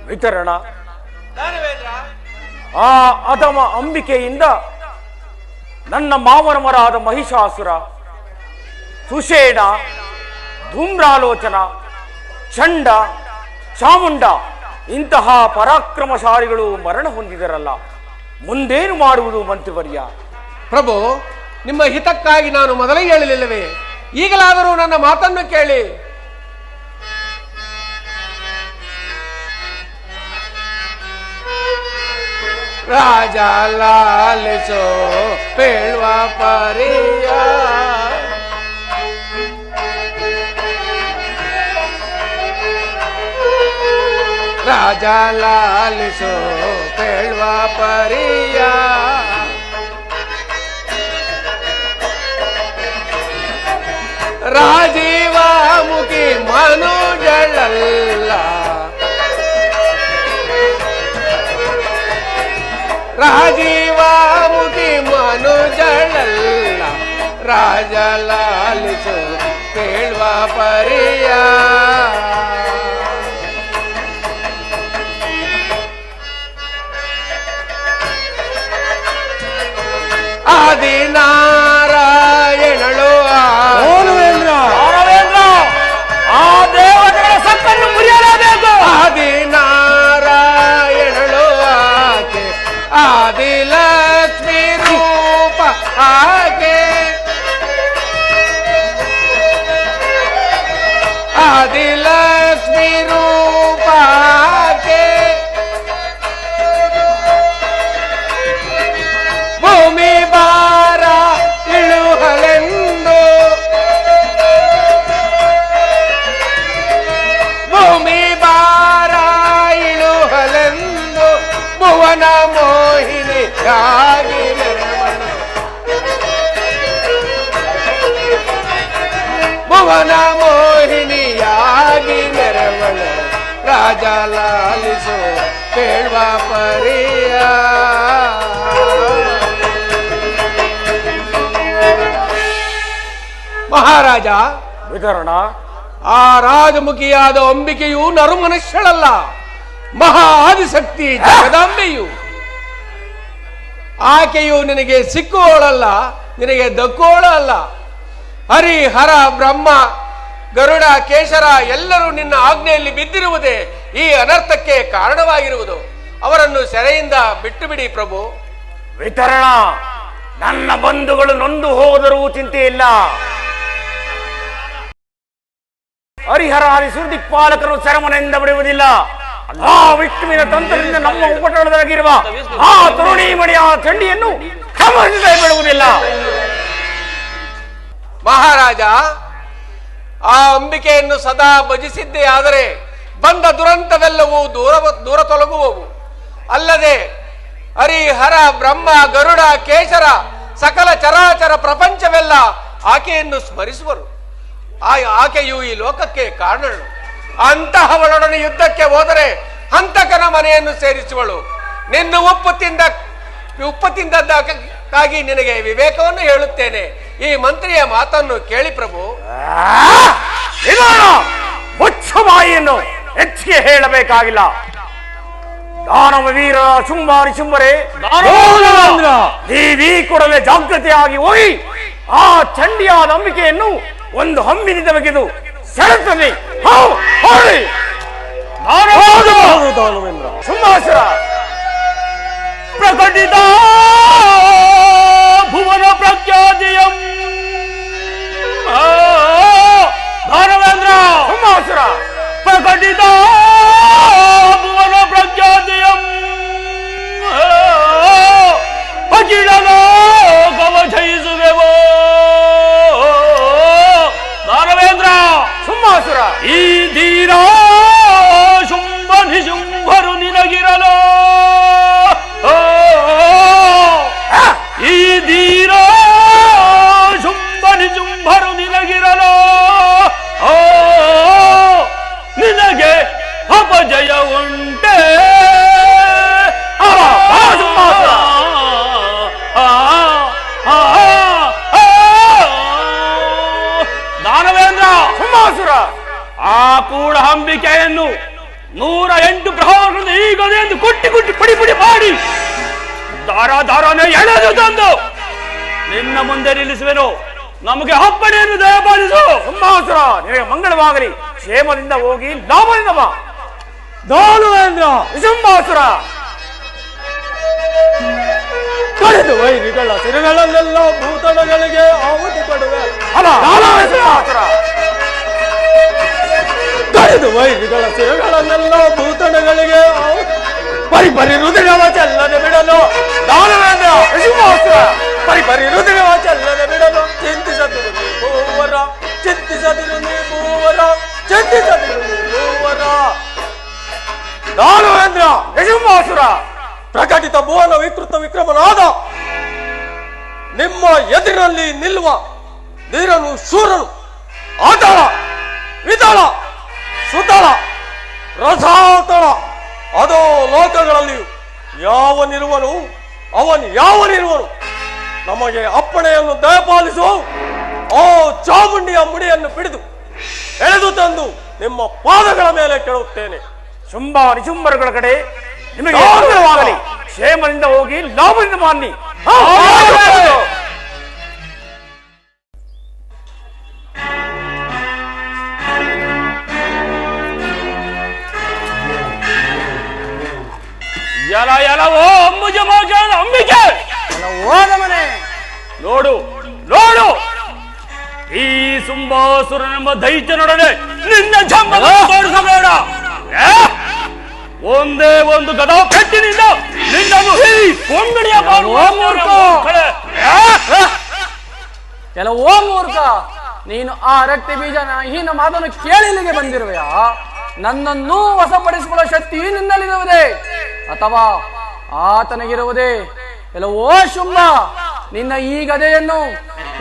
ವಿತರಣ ಆ ಅಧಮ ಅಂಬಿಕೆಯಿಂದ ನನ್ನ ಮಾವನಮರಾದ ಮಹಿಷಾಸುರ, ಸುಷೇಣ, ಧೂಮ್ರಾಲೋಚನ, ಚಂಡ, ಚಾಮುಂಡ ಇಂತಹ ಪರಾಕ್ರಮಶಾಲಿಗಳು ಮರಣ ಹೊಂದಿದರಲ್ಲ. ಮುಂದೇನು ಮಾಡುವುದು ಮಂತ್ರಿವರ್ಯ? ಪ್ರಭು, ನಿಮ್ಮ ಹಿತಕ್ಕಾಗಿ ನಾನು ಮೊದಲೇ ಹೇಳಲಿಲ್ಲವೇ? ಈಗಲಾದರೂ ನನ್ನ ಮಾತನ್ನು ಕೇಳಿ. ರಾಜ ಲಾಲಿಸೋ ಪೇಳುವ ಪರಿಯ, ರಾಜ ಲಾಲಿಸೋ ಪೇಳುವ ಪರಿಯ, ರಾಜೀವ ಮುಖಿ ಮನುಜಳಲ್ಲ, ರಾಜೀವ ಮುಖಿ ಮನುಜಳಲ್ಲ, ರಾಜ ಲಾಲಿಸು ಕೇಳುವ ಪರಿಯ. ಆದಿನಾರಾಯಣಳು ಆ ದೇವತೆಗಳ ಸಕ್ಕನ್ನು ಮುರಿಯಲೇಬೇಕು. ಆದಿನಾರಾಯಣಳು ಆಕೆ, ಆದಿಲಕ್ಷ್ಮಿ ರೂಪ ಆಕೆ, ಆದಿಲಕ್ಷ್ಮಿ ರೂಪಕ್ಕೆ ಭೂಮಿ ಭಾರ ಇಳುಹಲೆಂದು ಭೂಮಿ ಭಾರ ಇಳುಹಲೆಂದು ಭುವನ ಮೋಹಿನಿಯಾಗಿ ಭುವನ ಮೋಹಿನಿಯಾಗಿ ನೆರವಳ ರಾಜ ಲಾಲಿಸು ಕೇಳುವ ಪರಿಯ ಮಹಾರಾಜ ವಿತರಣ ಆ ರಾಜಮುಖಿಯಾದ ಅಂಬಿಕೆಯು ನರುಮನುಷ್ಯಳಲ್ಲ, ಮಹಾ ಆದಿಶಕ್ತಿ ಜಗದಾಂಬೆಯು. ಆಕೆಯು ನಿನಗೆ ಸಿಕ್ಕುವಳಲ್ಲ, ನಿನಗೆ ದಕ್ಕುವಳಲ್ಲ. ಹರಿ ಹರ ಬ್ರಹ್ಮ ಗರುಡ ಕೇಶರ ಎಲ್ಲರೂ ನಿನ್ನ ಆಜ್ಞೆಯಲ್ಲಿ ಬಿದ್ದಿರುವುದೇ ಈ ಅನರ್ಥಕ್ಕೆ ಕಾರಣವಾಗಿರುವುದು. ಅವರನ್ನು ಸೆರೆಯಿಂದ ಬಿಟ್ಟು ಬಿಡಿ ಪ್ರಭು. ವಿತರಣ, ನನ್ನ ಬಂಧುಗಳು ನೊಂದು ಹೋದರೂ ಚಿಂತೆ ಇಲ್ಲ. ಹರಿಹರಾದಿ ಸುರದಿಕ್ಪಾಲಕರು ಸೆರೆಮನೆಯಿಂದ ಬಿಡುವುದಿಲ್ಲ. ಆ ವಿಷ್ಣುವಿನ ತಂತ್ರದಿಂದ ನಮ್ಮ ಉಪಟಳದಾಗಿರುವ ಆ ತರುಣೀಮಣಿಯ ಚಂಡಿಯನ್ನು ಗಮನಿಸದೆ ಬಿಡುವುದಿಲ್ಲ. ಮಹಾರಾಜ, ಆ ಅಂಬಿಕೆಯನ್ನು ಸದಾ ಭಜಿಸಿದ್ದೇ ಆದರೆ ಬಂದ ದುರಂತವೆಲ್ಲವೂ ದೂರ ತೊಲಗುವವು. ಅಲ್ಲದೆ ಹರಿಹರ ಬ್ರಹ್ಮ ಗರುಡ ಕೇಶರ ಸಕಲ ಚರಾಚರ ಪ್ರಪಂಚವೆಲ್ಲ ಆಕೆಯನ್ನು ಸ್ಮರಿಸುವರು. ಆಕೆಯು ಈ ಲೋಕಕ್ಕೆ ಕಾರಣಳು. ಅಂತಹವಳೊಡನೆ ಯುದ್ಧಕ್ಕೆ ಹೋದರೆ ಹಂತಕನ ಮನೆಯನ್ನು ಸೇರಿಸುವಳು. ನಿನ್ನ ಉಪ್ಪು ತಿಂದಕ್ಕಾಗಿ ನಿನಗೆ ವಿವೇಕವನ್ನು ಹೇಳುತ್ತೇನೆ. ಈ ಮಂತ್ರಿಯ ಮಾತನ್ನು ಕೇಳಿ ಪ್ರಭು. ಮುಚ್ಚಬಾಯಿಯನ್ನು ಹೆಚ್ಚಿಗೆ ಹೇಳಬೇಕಾಗಿಲ್ಲ. ದಾನವ ವೀರ ಶುಂಭಾರಿ ಶುಂಭರೇ, ನೀವೀ ಕೂಡಲೇ ಜಾಗೃತಿಯಾಗಿ ಹೋಗಿ ಆ ಚಂಡಿಯಾದ ಅಂಬಿಕೆಯನ್ನು ಒಂದು ಹಮ್ಮಿನಿಂದ ಬಗೆದು ಸೆಳೆತನೆ ಶುಂಭಾಸುರ ಪ್ರಕಟಿತ ಭುವನ ಪ್ರಖ್ಯಾತಿಯಂ ಧಾರವೇಂದ್ರ ಶುಂಭಾಸುರ ಪ್ರಕಟಿತ ಭುವನ ಪ್ರಖ್ಯಾತಿಯಂ ಅಖಿಲ ಲೋಕವ ಜಯಿಸುವೆವೋ ಧಾರವೇಂದ್ರ ಶುಂಭಾಸುರ. ಈ ಧೀರ ಶುಂಭ ನಿಶುಂಭರು ನಿನಗಿರಲು ಈ ಧೀರ ಶುಂಭ ನಿಶುಂಭರು ನಿನಗಿರಲು ನಿನಗೆ ಅಪಜಯ ಉಂಟೆ ದಾನವೇಂದ್ರ ಶುಂಭಾಸುರ. ಆ ಕೂಡ ಅಂಬಿಕೆಯನ್ನು 108 ಪ್ರಹಾರಗಳನ್ನು ಈಗಲೇ ಎಂದು ಕುಟ್ಟಿ ಪುಡಿ ಪುಡಿ ಮಾಡಿ ದಾರನೆ ಎಳೆದು ತಂದು ನಿನ್ನ ಮುಂದೆ ನಿಲ್ಲಿಸುವೆನು. ನಮಗೆ ಅಪ್ಪಣೆಯನ್ನು ದಯಪಾಲಿಸು. ಶುಂಭಾಸುರ, ನಿನಗೆ ಮಂಗಳವಾಗಲಿ. ಕ್ಷೇಮದಿಂದ ಹೋಗಿ ಲಾಭದಿಂದ ಬಾ. ದಾನವೇಂದ್ರ ಶುಂಭಾಸುರ. ಕಳೆದು ವೈರಿಗಳ ಸಿರಗಳನ್ನೆಲ್ಲ ಭೂತಳಗಳಿಗೆ ಆಹುತಿ ಕೊಡುವೆ. ಶುಂಭಾಸುರ. ಕಳೆದು ವೈರಿಗಳ ಸಿರಗಳನ್ನೆಲ್ಲ ಭೂತಳಗಳಿಗೆ ಪರಿಪರಿ ರುದಿರವ ಚೆಲ್ಲದೆ ಬಿಡಲು. ದಾನವೇಂದ್ರ. ಶುಂಭಾಸುರ. ಪರಿಪರಿ ರುದಿರವ ಚೆಲ್ಲದೆ ಬಿಡಲು. ಚಿಂತಿಸದಿರು ನೀ ಭೂವರ, ಚಿಂತಿಸದಿರು ನೀ ಭೂವರ, ಚಿಂತಿಸದಿರು ನೀ ಭೂವರ. ದಾನವೇಂದ್ರ. ಶುಂಭಾಸುರ. ಪ್ರಕಟಿತ ಭುವನ ವಿಕೃತ ವಿಕ್ರಮನಾದ ನಿಮ್ಮ ಎದುರಲ್ಲಿ ನಿಲ್ಲುವ ಧೀರನು ಶೂರನು ಆತಳ ವಿತಳ ಸುತಳ ರಸಾತಳ ಅದೋ ಲೋಕಗಳಲ್ಲಿ ಯಾವನಿರುವನು ನಮಗೆ ಅಪ್ಪಣೆಯನ್ನು ದಯಪಾಲಿಸು. ಆ ಚಾಮುಂಡಿಯ ಮುಡಿಯನ್ನು ಹಿಡಿದು ಎಳೆದು ತಂದು ನಿಮ್ಮ ಪಾದಗಳ ಮೇಲೆ ಕೆಡುತ್ತೇನೆ. ಶುಂಭ ನಿಶುಂಭರುಗಳ ಕಡೆ ನಿಮಗೆ ಮಂಗಳವಾಗಲಿ. ಕ್ಷೇಮದಿಂದ ಹೋಗಿ ಲಾಭದಿಂದ ಮಾನ್ನಿ. ಎಲವೋ ಅಂಬುಜಮಾಜನ ಅಂಬಿಕೆ, ಹೋದ ಮನೆ ನೋಡು ಈ ಶುಂಭಾಸುರನೆಂಬ ದೈತ್ಯನೊಡನೆ ನಿನ್ನ ಜಂಬ ತೋರಿಸಬೇಡ. ಒಂದೇ ಒಂದು ಗದ ಪೆಟ್ಟಿನಿಂದ ನಿನ್ನನ್ನು ಕೊಂಗಡಿಯ ಎಲ್ಲ ಓ ಮೂರ್ಖ, ನೀನು ಆ ರಕ್ತ ಬೀಜ ಹೀನ ಮಾತನ್ನು ಕೇಳಿ ಇಲ್ಲಿಗೆ ಬಂದಿರುವೆಯಾ? ನನ್ನನ್ನೂ ವಶಪಡಿಸಿಕೊಳ್ಳುವ ಶಕ್ತಿ ನಿನ್ನಲ್ಲಿರುವುದೇ ಅಥವಾ ಆತನಿಗಿರುವುದೇ? ಎಲ್ಲ ಓ ಶುಂಭ, ನಿನ್ನ ಈ ಗದೆಯನ್ನು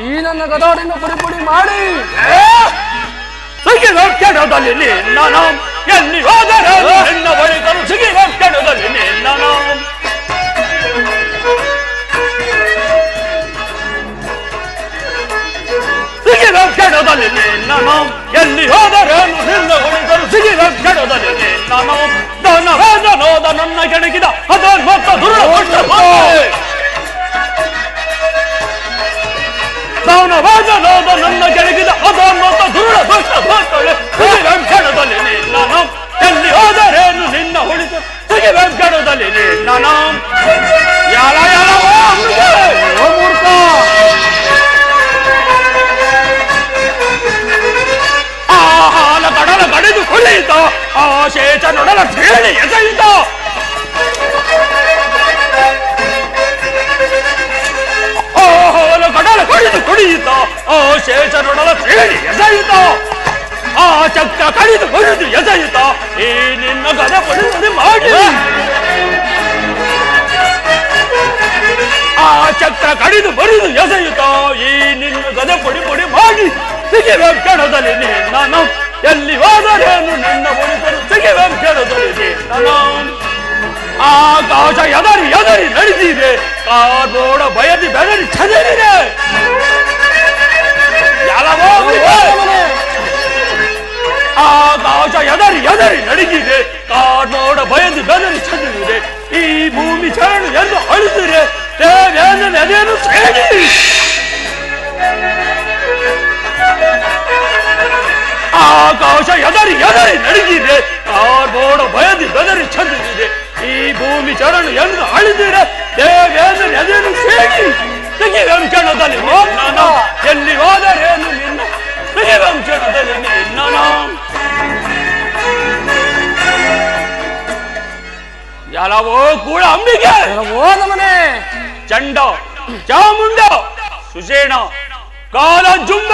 ಈ ನನ್ನ ಗದೋಡಿನ ಪುಡಿ ಮಾಡಿ ಕೆಡದಲ್ಲಿ ನಿನ್ನ ಎಲ್ಲಿ ಹೋದರೆ ನಿನ್ನ ಬಳಿದರು ಸಿಗಿದ ಕೆಡದಲ್ಲಿ ನಿನ್ನ ಸಿಗಿದ ಕೆಡದಲ್ಲಿ ನಿನ್ನ ಎಲ್ಲಿ ಹೋದರೇನು ನಿನ್ನ ಬಳಿದರು ಸಿಗಿದ ಕೆಡದಲ್ಲಿ ನಿನ್ನ ದನವೇದನೋದ ನನ್ನ ಕೆಣಕಿದ ಅದನ್ಮತ್ತ ದುರ್ಲಭ ದಾನವೇದನೋದ ನನ್ನ ಕೆಣಕಿದ ಅದನ್ಮತ್ತ ದುರ್ಲಭ ವೆಂಕಟದಲ್ಲಿ ನಿನ್ನ ಎಲ್ಲಿ ಹೋದರೇನು ನಿನ್ನ ಹೊಳಿತು ಸಿಗಿ ವೆಂಕಟದಲ್ಲಿ ನಿನ್ನ ಮೂರ್ಖ ಆ ಹಾಲ ಕಡಲ ಕಡಿದು ಕುಳಿತ ಆ ಶೇಷ ನೊಡಲ ಕೇಳಿ ಎಸೆಯಿತ ಆ ಹಾಲ ಕಡಲ ಕಡಿದು ಕುಳಿತ ಆ ಶೇಷ ನೊಡಲ ಕೇಳಿ ಎಸೆಯಿತ ಆ ಚಕ್ರ ಕಡಿದು ಬಡಿದು ಎಸೆಯುತ್ತ ಈ ನಿನ್ನ ಗದ ಪಡಿ ಮಾಡಿ ಆ ಚಕ್ರ ಕಡಿದು ಬಡಿದು ಎಸೆಯುತ್ತ ಈ ನಿನ್ನ ಗದ ಪಡಿ ಮಾಡಿ ಸಿಗಿವೆ ಕೆಡದಲ್ಲಿ ನಿನ್ನ ಎಲ್ಲಿ ಹೋದರೇನು ನಿನ್ನ ಬಡಿದರು ಸಿಗಿವೆ ಕೆಡದಲ್ಲಿ ನಿನ್ನ ಆಕಾಶ ಎದರಿ ನಡೆದಿದೆ ಕಾದೋಡ ಬಯದಿ ಬೆದರಿ ಚದರಿದೆ ಆಕಾಶ ಎದರಿ ನಡಗಿದೆ ಕಾಡೋಡ ಬಯದು ಬೆದರಿ ಚದರಿದೆ ಈ ಭೂಮಿ ಚರಣ ಎಂದು ಅಳಿಸಿದೆ ದೇವೇಂದ್ರನೇನು ಸೇರಿ ಆಕಾಶ ಎದರಿ ನಡಗಿದೆ ಕಾಡೋಡ ಬಯದು ಬೆದರಿ ಚದರಿದೆ ಈ ಭೂಮಿ ಚರಣ ಎಂದು ಅಳಿಸಿದೆ ದೇವೇಂದ್ರನೇನು ಸೇರಿ ವೆಂಕಟದಲ್ಲಿ ಎಲ್ಲಿ ಹೋದರೇನು ನಿನ್ನ ವೆಂಕಟದಲ್ಲಿ ನಿನ್ನ ಎಲ್ಲವೋ ಕೂಡ ಅಂಬಿಕೆ ಓದಮನೆ ಚಂಡ ಚಾಮುಂಡ ಸುಷೇಣ ಕಾಲ ಜುಂಬ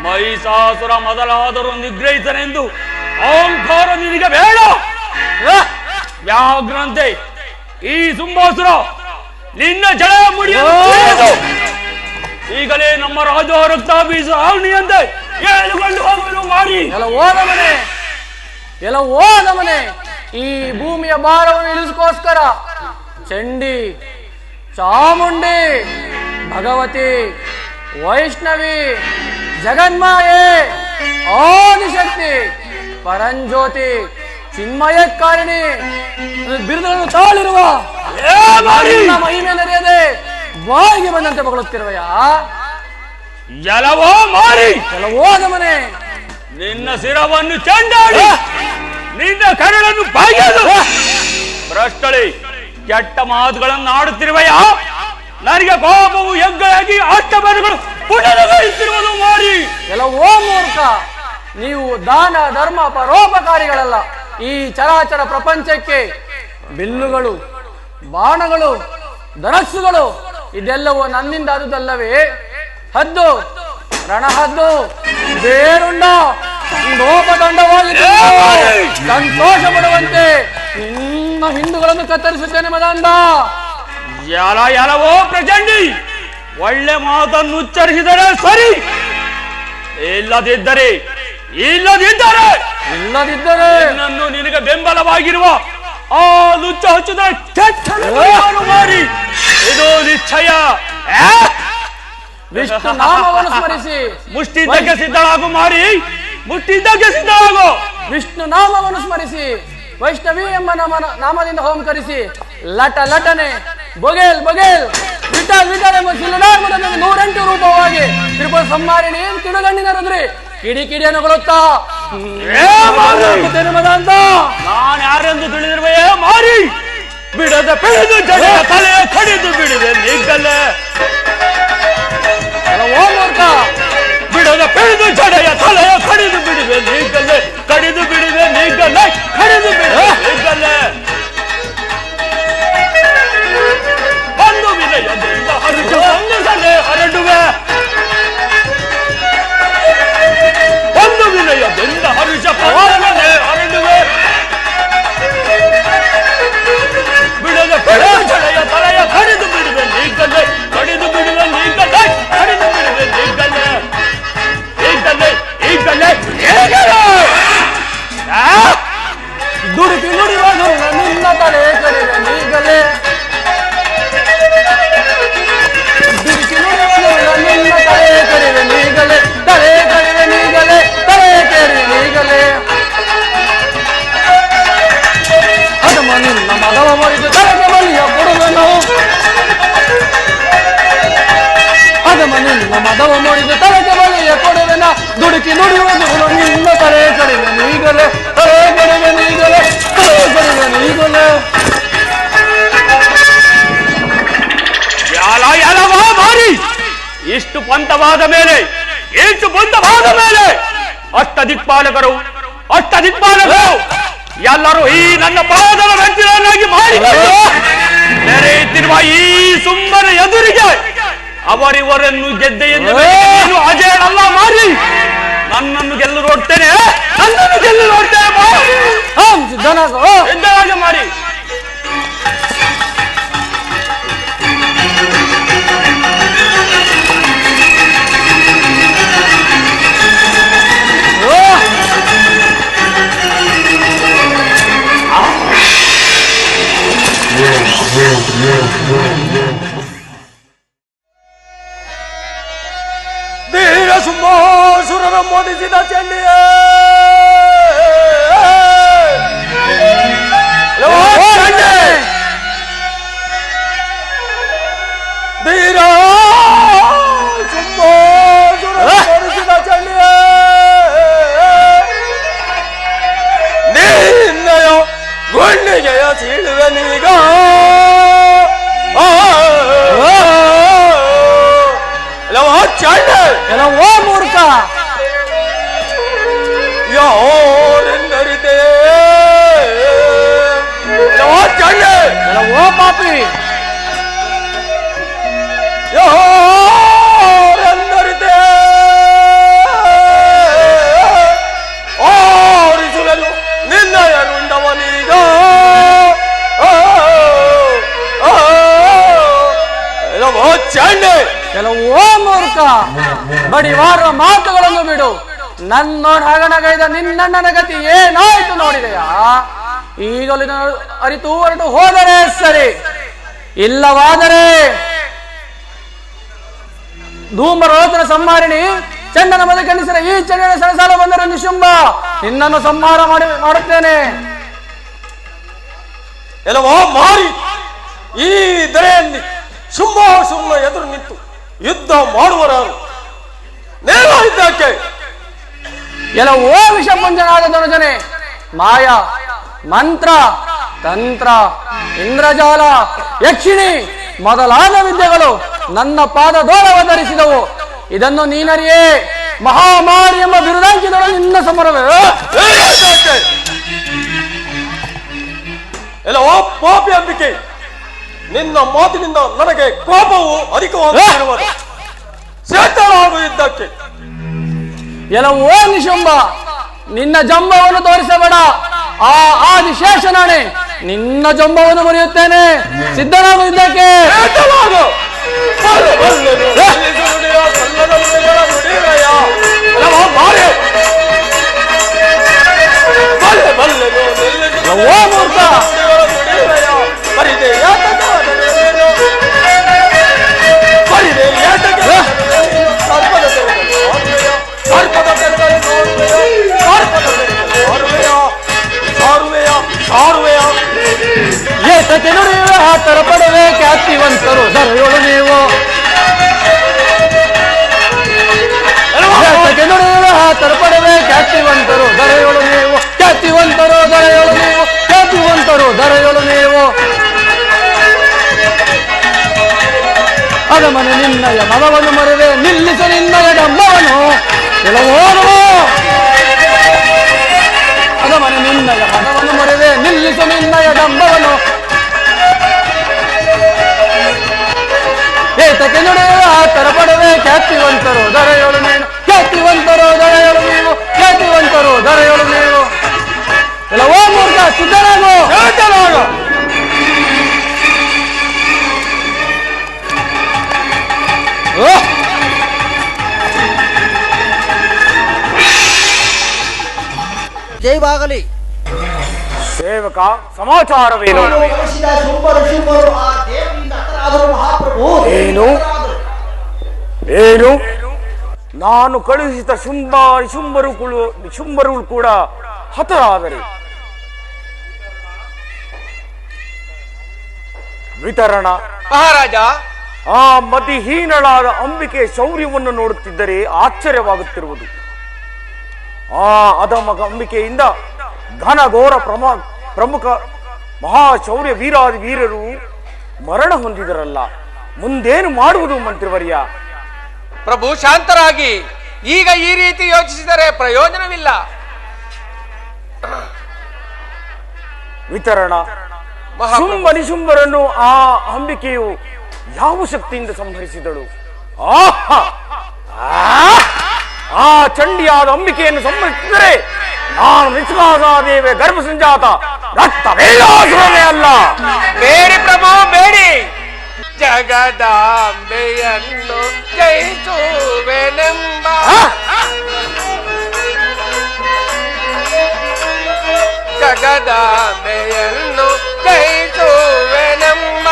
ಮಹಿಷಾಸುರ ಮೊದಲಾದರೂ ನಿಗ್ರಹಿಸನೆಂದು ಅಹಂಕಾರ ನಿನಗೆ ಬೇಡ. ವ್ಯಾಘ್ರಂತೆ ಈ ಸುಂಬಾಸುರ ನಿನ್ನ ಜಳ ಮುಡಿಯುವುದು ಈಗಲೇ ನಮ್ಮ ರಾಜ ರಕ್ತಾಭೀಸ ಅವನಿಯಂತೆ ಹೇಳಿಕೊಂಡು ಹೋಗಲು ಮಾಡಿ. ಎಲ್ಲ ಓದಮನೆ ಈ ಭೂಮಿಯ ಭಾರವನ್ನು ಇಳಿಸ್ಕೋಸ್ಕರ ಚಂಡಿ ಚಾಮುಂಡಿ ಭಗವತಿ ವೈಷ್ಣವಿ ಜಗನ್ಮಾಯೆ ಆದಿಶಕ್ತಿ ಪರಂಜ್ಯೋತಿ ಚಿನ್ಮಯಕಾರಿಣಿ ಬಿರುದುಗಳನ್ನು ತಾಳಿರುವ ಮಹಿಮೆ ನಡೆಯದೆ ಬಾಯಿಗೆ ಬಂದಂತೆ ಬಗಳುತ್ತಿರುವೆಯಾ? ಎಲ್ಲವೋ ಮಾಡಿ ಓದಮನೆ ನಿನ್ನ ಶಿರವನ್ನು ಚಂಡಾಡಿ ನಿನ್ನ ಕರಳನ್ನು ಬಾಗಿದು ಭ್ರಷ್ಟಳಿ ಕೆಟ್ಟ ಮಾತುಗಳನ್ನು ಆಡುತ್ತಿರುವೆಯ ನನಗೆ ಕೋಪವು ಹೆಗ್ಗಳಾಗಿ ಅಷ್ಟಬರಗಳು ಪುನರುತ್ತಿರುವುದು ಮಾಡಿ. ಎಲ್ಲ ಓ ಮೂರ್ಖ, ನೀವು ದಾನ ಧರ್ಮ ಪರೋಪಕಾರಿಗಳಲ್ಲ. ಈ ಚರಾಚರ ಪ್ರಪಂಚಕ್ಕೆ ಬಿಲ್ಲುಗಳು ಬಾಣಗಳು ಧನಸ್ಸುಗಳು ಇದೆಲ್ಲವೂ ನನ್ನಿಂದ ಆದುದಲ್ಲವೇ? ಹದ್ದು ರಣಹದ್ದು ಬೇರುಂಡ ಲೋಪದಂಡವಾಗಿ ಸಂತೋಷ ಪಡುವಂತೆ ನಿನ್ನ ಹಿಂದೂಗಳನ್ನು ಕತ್ತರಿಸುತ್ತೇನೆ ಮದಾಂಧ. ಎಲ್ಲವೋ ಪ್ರಚಂಡಿ, ಒಳ್ಳೆ ಮಾತನ್ನು ಉಚ್ಚರಿಸಿದರೆ ಸರಿ, ಇಲ್ಲದಿದ್ದರೆ ನನ್ನನ್ನು ನಿನಗೆ ಬೆಂಬಲವಾಗಿರುವ ಆ ಲುಚ್ಚ ಹಚ್ಚುದ ಮಾಡಿ ಇದು ನಿಶ್ಚಯ. ವಿಷ್ಣು ನಾಮವನ್ನು ಸ್ಮರಿಸಿ ಮುಷ್ಟಿದ್ದಕ್ಕೆ ಸಿದ್ಧಳಾಗು ಮಾಡಿ, ಮುಷ್ಟಿದ್ದಕ್ಕೆ ಸಿದ್ಧಳಾಗು. ವಿಷ್ಣು ನಾಮವನ್ನು ಸ್ಮರಿಸಿ ವೈಷ್ಣವಿ ಎಂಬ ನಾಮದಿಂದ ಹೋಮಕರಿಸಿ ಲಟನೆ ಬೊಗೇಲ್ ವಿಠಲ್ ಎಂಬ ಶಿಲನಾರ್ಮದ 108 ರೂಪವಾಗಿ ತ್ರಿಪುರ ಸಂಹಾರಿಣಿ ತಿರುಗಣ್ಣಿನ ರುದ್ರಿ ಕಿಡಿಯನ್ನು ಕೊಡುತ್ತಾ ಅಂತ ನಾನು ಯಾರೆಂದು ತಿಳಿದಿರುವೆಯೇ ಮಾರಿ ಬಿಡದ ಬೆಳೆದು ಜಡೆಯ ತಲೆ ಕಡಿದು ಬಿಡಿದೆ ನಿಗ್ಗಲ್ಲೇ. ಬಿಡದ ಬೆಳೆದು ಜಡೆಯ ತಲೆಯ ಕಡಿದು ಬಿಡಿದೆ ಇಷ್ಟು ಪಂಥವಾದ ಮೇಲೆ ಅಷ್ಟದಿಕ್ಪಾಲಕರು ಎಲ್ಲರೂ ಈ ನನ್ನ ಪಾದದ ವೆಂಚಿರನ್ನಾಗಿ ಮಾಡಿ ನೆರೆಯುತ್ತಿರುವ ಈ ಸುಮ್ಮನ ಎದುರಿಗೆ ಅವರಿವರನ್ನು ಗೆದ್ದೆ ಎಂದು ಅಜೇಳಲ್ಲ ಮಾಡಿ ನನ್ನನ್ನು ಗೆಲ್ಲು ನೋಡ್ತೇನೆ ಸಿದ್ಧರಾಗಿ ಮಾಡಿ. ಧೀರ ಸುಂಬಾಸುರನ ಮೋದಿಸಿದ ಚಂಡಿಯ ಧೀರ ಸುಂಬಾಸುರನ ಮೋದಿಸಿದ ಚಂಡಿಯ ನಿನ್ನಯ ಗುಂಡಿಗೆಯ ಸೀಳುವನೀಗ ಓ ಮೂರ್ಖ ಯಾರೆಂದರಿದೆ ಓ ಪಾಪಿ ಯಾರೆಂದರಿದೆ ಆರಿಸುವೆನು ನಿನ್ನಯ ರುಂಡವನೀಗ ಓ ಮೂರ್ಖ ಬಡಿವಾರ ಮಾತುಗಳನ್ನು ಬಿಡು. ನನ್ನೋಡ್ ಹಗಣಗೈದ ನಿನ್ನಣ್ಣನ ಗತಿ ಏನಾಯ್ತು ನೋಡಿದೆಯಾ? ಈಗಲೂ ಅರಿತು ಹೊರಟು ಹೋದರೆ ಸರಿ, ಇಲ್ಲವಾದರೆ ಧೂಮ್ರರೋಚನ ಸಂಹಾರಿಣಿ ಚಂಡನ ಬದುಕಣಿಸಿದ ಈ ಚಂಡನ ಸರಸಾಲ ಬಂದರೆ ನಿಶುಂಭ ನಿನ್ನನ್ನು ಸಂಹಾರ ಮಾಡುತ್ತೇನೆ. ಎಲ್ಲವೋ ಮಾರಿ ಈ ದರೆಯಲ್ಲಿ ಶುಂಭ ಎದುರು ನಿಂತು ಯುದ್ಧ ಮಾಡುವರಾರು ನೇರ ಇದ್ದಕ್ಕೆ ಎಲ್ಲವೋ ವಿಷಪುಂಜನಾದ ಧನುಜನೆ ಮಾಯ ಮಂತ್ರ ತಂತ್ರ ಇಂದ್ರಜಾಲ ಯಕ್ಷಿಣಿ ಮೊದಲಾದ ವಿದ್ಯೆಗಳು ನನ್ನ ಪಾದದೋಳವ ಧರಿಸಿದವು. ಇದನ್ನು ನೀನರಿಯೇ ಮಹಾಮಾರಿ ಎಂಬ ಬಿರುದಾಂಕಿದಳು ನಿನ್ನ ಸಮರವೇ. ಎಲ್ಲವೋ ಪಾಪಿ ಅಂಬಿಕೆ, ನಿನ್ನ ಮಾತಿನಿಂದ ನನಗೆ ಕೋಪವು ಅಧಿಕವಾಗಿರುವುದು. ಸೇತಳಾಗು ಇದ್ದಕ್ಕೆ ಎಲ್ಲವೋ ನಿಶುಂಭ, ನಿನ್ನ ಜಂಬವನ್ನು ತೋರಿಸಬೇಡ. ಆ ಆದಿಶೇಷನಾಣೆ ನಿನ್ನ ಜಂಬವನ್ನು ಮುರಿಯುತ್ತೇನೆ. ಸಿದ್ಧನಾಗು ಇದ್ದಕ್ಕೆ. ಓ ಮೂರ್ಖ, ಏತಕ್ಕೆ ನುಡಿಯುವ ಆತರ ಪಡುವೆ ಖ್ಯಾತಿವಂತರು ದರೆಯೋಳು ನೀವು. ಏತಕ್ಕೆ ನುಡಿಯುವ ಆತರ ಪಡುವೆ ಖ್ಯಾತಿವಂತರು ದರೆಯೋಳು ನೀವು. ಖ್ಯಾತಿವಂತರು ದರೆಯೋಳು ನೀವು. ಖ್ಯಾತಿವಂತರು ದರೆಯೋಳು ನೀವು. ಅದಮನೆ ನಿನ್ನಯ ಮನವನ್ನು ಮರುವೆ ನಿಲ್ಲಿಸು ನಿನ್ನಯ ಡಂಬವನ್ನು. ಕೆಲವೋನು ಅದಮನೆ ನಿನ್ನಯ ಮನವನ್ನು ಮರುವೆ ನಿಲ್ಲಿಸು ನಿನ್ನಯ ಡಂಬವನ್ನು. ಏತಕ್ಕೆ ನುಡಿಯುವ ಆತರ ಪಡುವೆ ಖ್ಯಾತಿವಂತರು ದರೆಯೋಳು ನೀನು. ಖ್ಯಾತಿವಂತರು ದರೆಯೋಳು ನೀವು. ಖ್ಯಾತಿವಂತರು ದರೆಯೋಳು ನೀವು. ಕೆಲವೋ ಮೂರ್ಖ, ಸಿದ್ಧರಾಗು. ಜೈವಾಗಲಿ. ಸೇವಕ, ಸಮಾಚಾರವೇನು? ಕಳಿಸಿದ ಶುಂಭರು ಆ ದೇವಿಯಿಂದ ಹತರಾದರು ಮಹಾಪ್ರಭು. ಏನು ನಾನು ಕಳುಹಿಸಿದ ಶುಂಭರು ಕೂಡ ಹತರಾದರೆ ವಿತರಣ ಮಹಾರಾಜ, ಆ ಮತಿಹೀನಳಾದ ಅಂಬಿಕೆ ಶೌರ್ಯವನ್ನು ನೋಡುತ್ತಿದ್ದರೆ ಆಶ್ಚರ್ಯವಾಗುತ್ತಿರುವುದು. ಆ ಅಧಮ ಅಂಬಿಕೆಯಿಂದ ಘನಘೋರ ಪ್ರಮುಖ ಮಹಾಶೌರ್ಯ ವೀರರು ಮರಣ ಹೊಂದಿದರಲ್ಲ. ಮುಂದೇನು ಮಾಡುವುದು ಮಂತ್ರಿವರ್ಯ? ಪ್ರಭು ಶಾಂತರಾಗಿ. ಈಗ ಈ ರೀತಿ ಯೋಚಿಸಿದರೆ ಪ್ರಯೋಜನವಿಲ್ಲ. ವಿತರಣ ಶುಂಭ ನಿಶುಂಭರನ್ನು ಆ ಅಂಬಿಕೆಯು ಯಾವ ಶಕ್ತಿಯಿಂದ ಸಂಹರಿಸಿದಳು? ಆ ಚಂಡಿಯಾದ ಅಂಬಿಕೆಯನ್ನು ಸಂಹರಿಸಿದರೆ ನಾನು ನಿಷ್ಕಾಸಾದೇವೆ ಗರ್ಭ ಸಂಜಾತ ರಕ್ತವೇಲಾಸುರನೇ ಅಲ್ಲ. ಬೇಡಿ ಪ್ರಭು ಬೇಡಿ. ಜಗದಾಂಬೆಯನ್ನು ಜಯಿಸುವೆನೆಂಬ ಜಗದಾಂಬೆಯನ್ನು ಜಯಿಸುವೆನೆಂಬ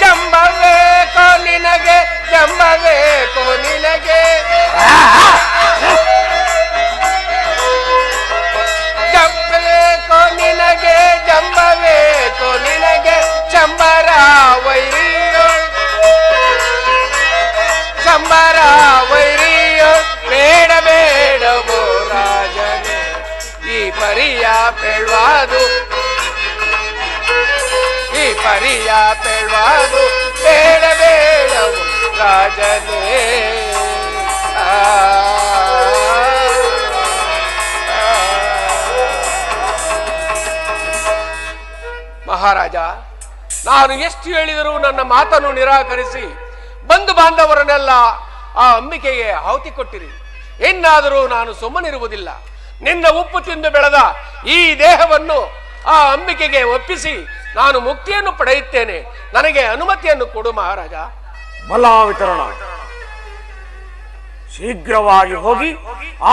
ಜಂಬಬೇಕು ನಿನಗೆ, ಜಂಬಬೇಕು ನಿನಗೆ, ಜಂಬಬೇಕು ನಿನಗೆ, ಜಂಬಬೇಕು ನಿನಗೆ. ಚಂಬರ ವೈರಿಯೋ, ಚಂಬರ ವೈರಿಯೋ, ಬೇಡ ಬೇಡವೋ ರಾಜನೇ ಈ ಪರಿಯ ಪೇಳ್ವಾದು, ಈ ಪರಿಯ ಪೇಳ್ವಾದು, ಬೇಡ ಬೇಡವೋ ರಾಜನೇ. ಮಹಾರಾಜ, ನಾನು ಎಷ್ಟು ಹೇಳಿದರೂ ನನ್ನ ಮಾತನ್ನು ನಿರಾಕರಿಸಿ ಬಂಧು ಬಾಂಧವರನ್ನೆಲ್ಲ ಆ ಅಂಬಿಕೆಗೆ ಆಹುತಿ ಕೊಟ್ಟಿರಿ. ಇನ್ನಾದರೂ ನಾನು ಸುಮ್ಮನಿರುವುದಿಲ್ಲ. ನಿನ್ನ ಉಪ್ಪು ತಿಂದು ಬೆಳೆದ ಈ ದೇಹವನ್ನು ಆ ಅಂಬಿಕೆಗೆ ಒಪ್ಪಿಸಿ ನಾನು ಮುಕ್ತಿಯನ್ನು ಪಡೆಯುತ್ತೇನೆ. ನನಗೆ ಅನುಮತಿಯನ್ನು ಕೊಡು ಮಹಾರಾಜ. ಬಲ ವಿತರಣ, ಶೀಘ್ರವಾಗಿ ಹೋಗಿ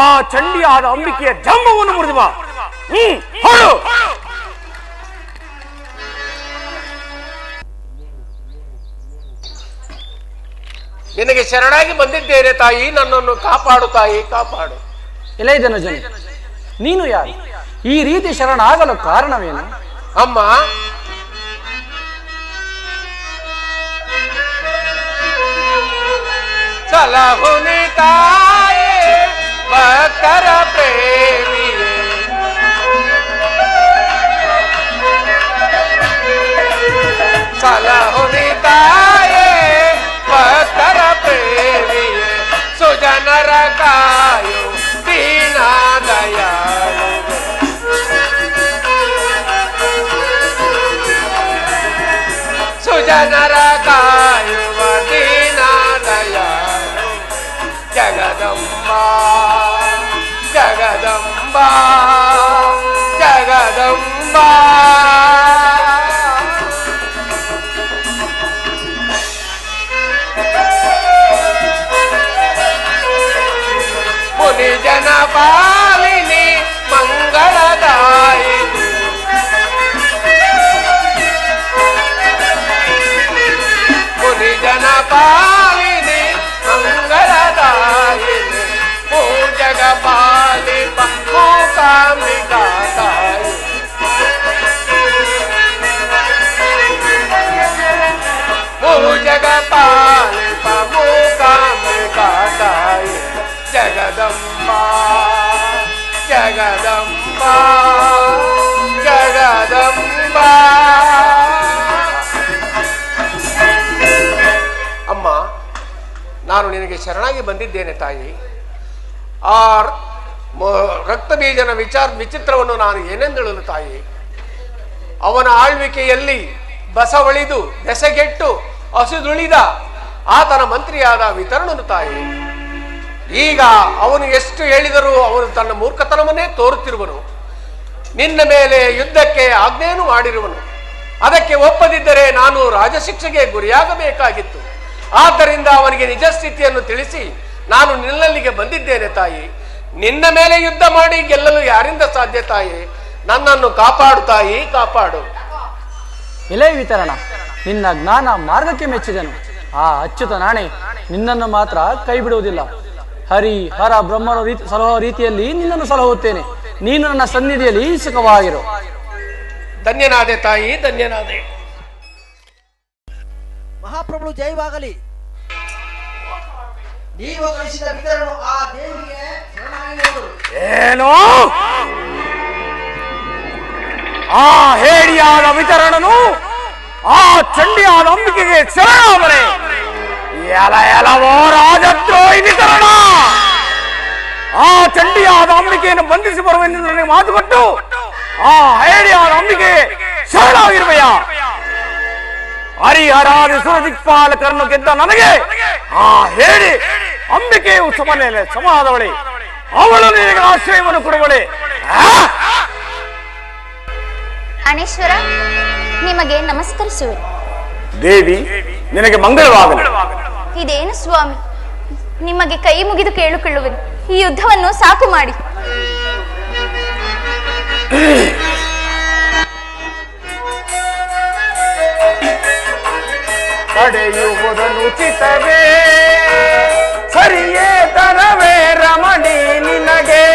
ಆ ಚಂಡಿಯಾದ ಅಂಬಿಕೆಯ ಜಂಬವನ್ನು ಮುರಿದು ಬಾ. ಹೊರಡು. ನಿನಗೆ ಶರಣಾಗಿ ಬಂದಿದ್ದೇನೆ ತಾಯಿ, ನನ್ನನ್ನು ಕಾಪಾಡು ತಾಯಿ, ಕಾಪಾಡು. ಎಲೈ ಧನುಜನೇ, ನೀನು ಯಾರು? ಈ ರೀತಿ ಶರಣಾಗಲು ಕಾರಣವೇನು? ಅಮ್ಮ, ಸಲಹುನಿ ತಾಯೇ ಭಕ್ತರ ಪ್ರೇಮಿಯೇ, ಸಲಹುನಿ ತಾಯೇ ಭಕ್ತರ ಪ್ರೇಮಿಯೇ, ಸುಜನರ ಕಾಯು ದೀನ ದಯಾಳು, ಸುಜನರ ಕಾಯುವ ದೀನ ದಯಾಳು. ಜಗದಂಬ ಜಗದಂಬ ಜಗದಂಬ, ಮುನಿ ಜನ ಪಾಲಿನಿ ಮಂಗಳದಾಯಿನಿ, ಮುನಿ ಜನ ಪಾಲಿನಿ ಮಂಗಳದಾಯಿನಿ, ಮೂಜಗ ಪಾಲಿಪ ಮೂಕಾಂಬಿಕಾ ತಾಯಿ, ಮೂಜಗ ಪಾಲಿಪ ಮೂಕಾಂಬಿಕಾ ತಾಯಿ. ಜಗದಂಬ ಜಗದಂಬ ಜಗದಂಬ. ಅಮ್ಮ, ನಾನು ನಿನಗೆ ಶರಣಾಗಿ ಬಂದಿದ್ದೇನೆ ತಾಯಿ. ಆ ರಕ್ತಬೀಜನ ವಿಚಿತ್ರವನ್ನು ನಾನು ಏನೆಂದೇಳಲು ತಾಯಿ? ಅವನ ಆಳ್ವಿಕೆಯಲ್ಲಿ ಬಸವಳಿದು ದೆಸೆಗೆಟ್ಟು ಹಸಿದುಳಿದ ಆತನ ಮಂತ್ರಿಯಾದ ವಿತರಣನು ತಾಯಿ. ಈಗ ಅವನು ಎಷ್ಟು ಹೇಳಿದರೂ ಅವನು ತನ್ನ ಮೂರ್ಖತನವನ್ನೇ ತೋರುತ್ತಿರುವನು. ನಿನ್ನ ಮೇಲೆ ಯುದ್ಧಕ್ಕೆ ಆಜ್ಞೆಯನ್ನು ಮಾಡಿರುವನು. ಅದಕ್ಕೆ ಒಪ್ಪದಿದ್ದರೆ ನಾನು ರಾಜಶಿಕ್ಷೆಗೆ ಗುರಿಯಾಗಬೇಕಾಗಿತ್ತು. ಆದ್ದರಿಂದ ಅವನಿಗೆ ನಿಜ ಸ್ಥಿತಿಯನ್ನು ತಿಳಿಸಿ ನಾನು ನಿನ್ನಲ್ಲಿಗೆ ಬಂದಿದ್ದೇನೆ ತಾಯಿ. ನಿನ್ನ ಮೇಲೆ ಯುದ್ಧ ಮಾಡಿ ಗೆಲ್ಲಲು ಯಾರಿಂದ ಸಾಧ್ಯ ತಾಯಿ? ನನ್ನನ್ನು ಕಾಪಾಡು ತಾಯಿ, ಕಾಪಾಡು. ಎಲೈ ವಿತರಣ, ನಿನ್ನ ಜ್ಞಾನ ಮಾರ್ಗಕ್ಕೆ ಮೆಚ್ಚಿದನು. ಆ ಅಚ್ಯುತ ನಾಣೆ ನಿನ್ನನ್ನು ಮಾತ್ರ ಕೈ ಬಿಡುವುದಿಲ್ಲ. ಹರಿ ಹರ ಬ್ರಹ್ಮನ ಸಲಹೋ ರೀತಿಯಲ್ಲಿ ನಿನ್ನನ್ನು ಸಲಹುತ್ತೇನೆ. ನೀನು ನನ್ನ ಸನ್ನಿಧಿಯಲ್ಲಿ ಸುಖವಾಗಿರು. ಧನ್ಯನಾದೆ ತಾಯಿ, ಧನ್ಯನಾದೆ. ಮಹಾಪ್ರಭು ಜಯವಾಗಲಿ. ನೀವು ಕಳಿಸಿದ ವಿತರಣು ಆ ದೇವಿಗೆ ಶರಣಾಗಿ ಹೋದರು. ಏನು? ಆ ಹೇಡಿಯಾದ ವಿತರಣನು ಆ ಚಂಡಿಯಾದ ಅಂಬಿಕೆಗೆ ಶರಣಾದರೆ ಎಲವೋ ರಾಜದ್ರೋಹಿ ವಿತರಣ. ಆ ಚಂಡಿಯಾದ ಅಂಬಿಕೆಯನ್ನು ಬಂಧಿಸಿ ಬರುವೆಂದು ನನಗೆ ಮಾತು ಕೊಟ್ಟು ಆ ಹೇಡಿಯಾದ ಅಂಬಿಕೆ ಶರಣಾಗಿರುವೆಯ. ಹರಿಹರಾದಿ ಸುರದಿಕ್ಪಾಲಕರನ್ನು ಗೆದ್ದ ನನಗೆ ಆ ಹೇಳಿ ಅಂಬಿಕೆಯು ಸಮಾದವಳೆ. ಅವಳು ನಿನಗೆ ಆಶ್ರಯವನ್ನು ಕೊಡುವಳೆ. ಅಣೇಶ್ವರ, ನಿಮಗೆ ನಮಸ್ಕರಿಸುವೆ. ದೇವಿ, ನಿನಗೆ ಮಂಗಳವಾಗಲಿ. ಇದೇನು ಸ್ವಾಮಿ, ನಿಮಗೆ ಕೈ ಮುಗಿದು ಕೇಳಿಕೊಳ್ಳುವೆನು, ಈ ಯುದ್ಧವನ್ನು ಸಾಕು ಮಾಡಿ. ತಡೆಯುವುದನ್ನು ಚಿತ್ತವೇ ಸರಿಯೇ ತರವೇ ರಮಣಿ ನಿನಗೆ,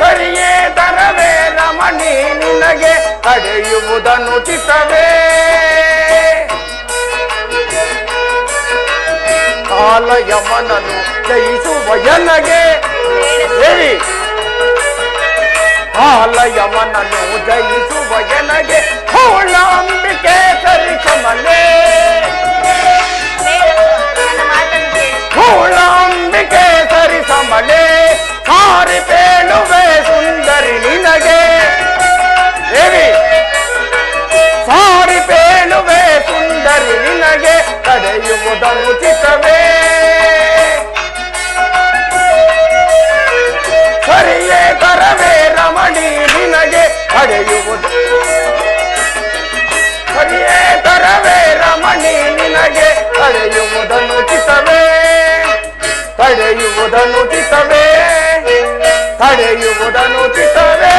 ಸರಿಯೇ ತರವೇ ರಮಣಿ ನಿನಗೆ, ತಡೆಯುವುದನ್ನು ಚಿತ್ತವೇ ಕಾಲ ಯಮನನು ಜಯಿಸುವ ಎನಗೆ. ಹೇಳಿ, ಕಾಲ ಯಮನನು ಜಯಿಸುವ ಎನಗೆ ಹೋಳ ಅಂಬಿಕೆ ಸರಿಸಮಲೆ, ಹೋಳ ಅಂಬಿಕೆ ಸರಿಸಮಲೆ, ಸಾರಿ ಬೇಳುವೆ ಸುಂದರಿ ನಿನಗೆ. ಹೇಳಿ, ಸಾರಿ ಬೇಳುವೆ ಸುಂದರಿ ನಿನಗೆ, ತಡೆಯುವುದನ್ನು ಚಿತ್ತವೇ ಸರಿಯೇ ತರವೇ ರಮಣಿ ನಿನಗೆ, ತಡೆಯುವುದು ಸರಿಯೇ ತರವೇ ರಮಣಿ ನಿನಗೆ, ತಡೆಯುವುದನ್ನು ಚಿತ್ತವೇ, ತಡೆಯುವುದನ್ನು ಚಿತ್ತವೇ, ತಡೆಯುವುದನ್ನು ಚಿತ್ತವೇ.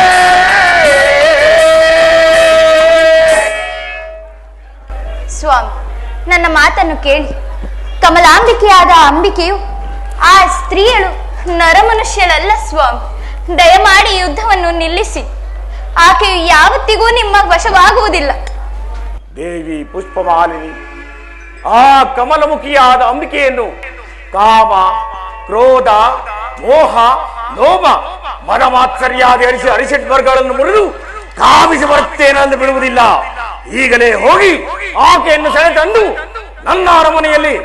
ಸ್ವಾಮಿ, ನನ್ನ ಮಾತನ್ನು ಕೇಳಿ. ಕಮಲಾಂಬಿಕೆಯಾದ ಅಂಬಿಕೆಯು ಆ ಸ್ತ್ರೀಯಳು ನರಮನುಷ್ಯಳಲ್ಲ ಸ್ವಾಮಿ. ದಯಮಾಡಿ ಯುದ್ಧವನ್ನು ನಿಲ್ಲಿಸಿ. ಆಕೆಯು ಯಾವತ್ತಿಗೂ ನಿಮ್ಮ ವಶವಾಗುವುದಿಲ್ಲ. ದೇವಿ ಪುಷ್ಪಮಾಲಿನಿ, ಆ ಕಮಲಮುಖಿಯಾದ ಅಂಬಿಕೆಯನ್ನು ಕಾಮ, ಕ್ರೋಧ, ಮೋಹ, ಲೋಭ, ಮದಮಾತ್ಸರ್ಯಾದಿ ಅರಿಷಡ್ವರ್ಗಗಳನ್ನು ಮುರಿದು ಕಾಮಿಸಿ ಬರುತ್ತೇನೆಂದು ಬಿಡುವುದಿಲ್ಲ. ಈಗಲೇ ಹೋಗಿ ಆಕೆಯನ್ನು ಸೆಳೆತಂದು ನನ್ನ ಅರಮನೆಯಲ್ಲಿ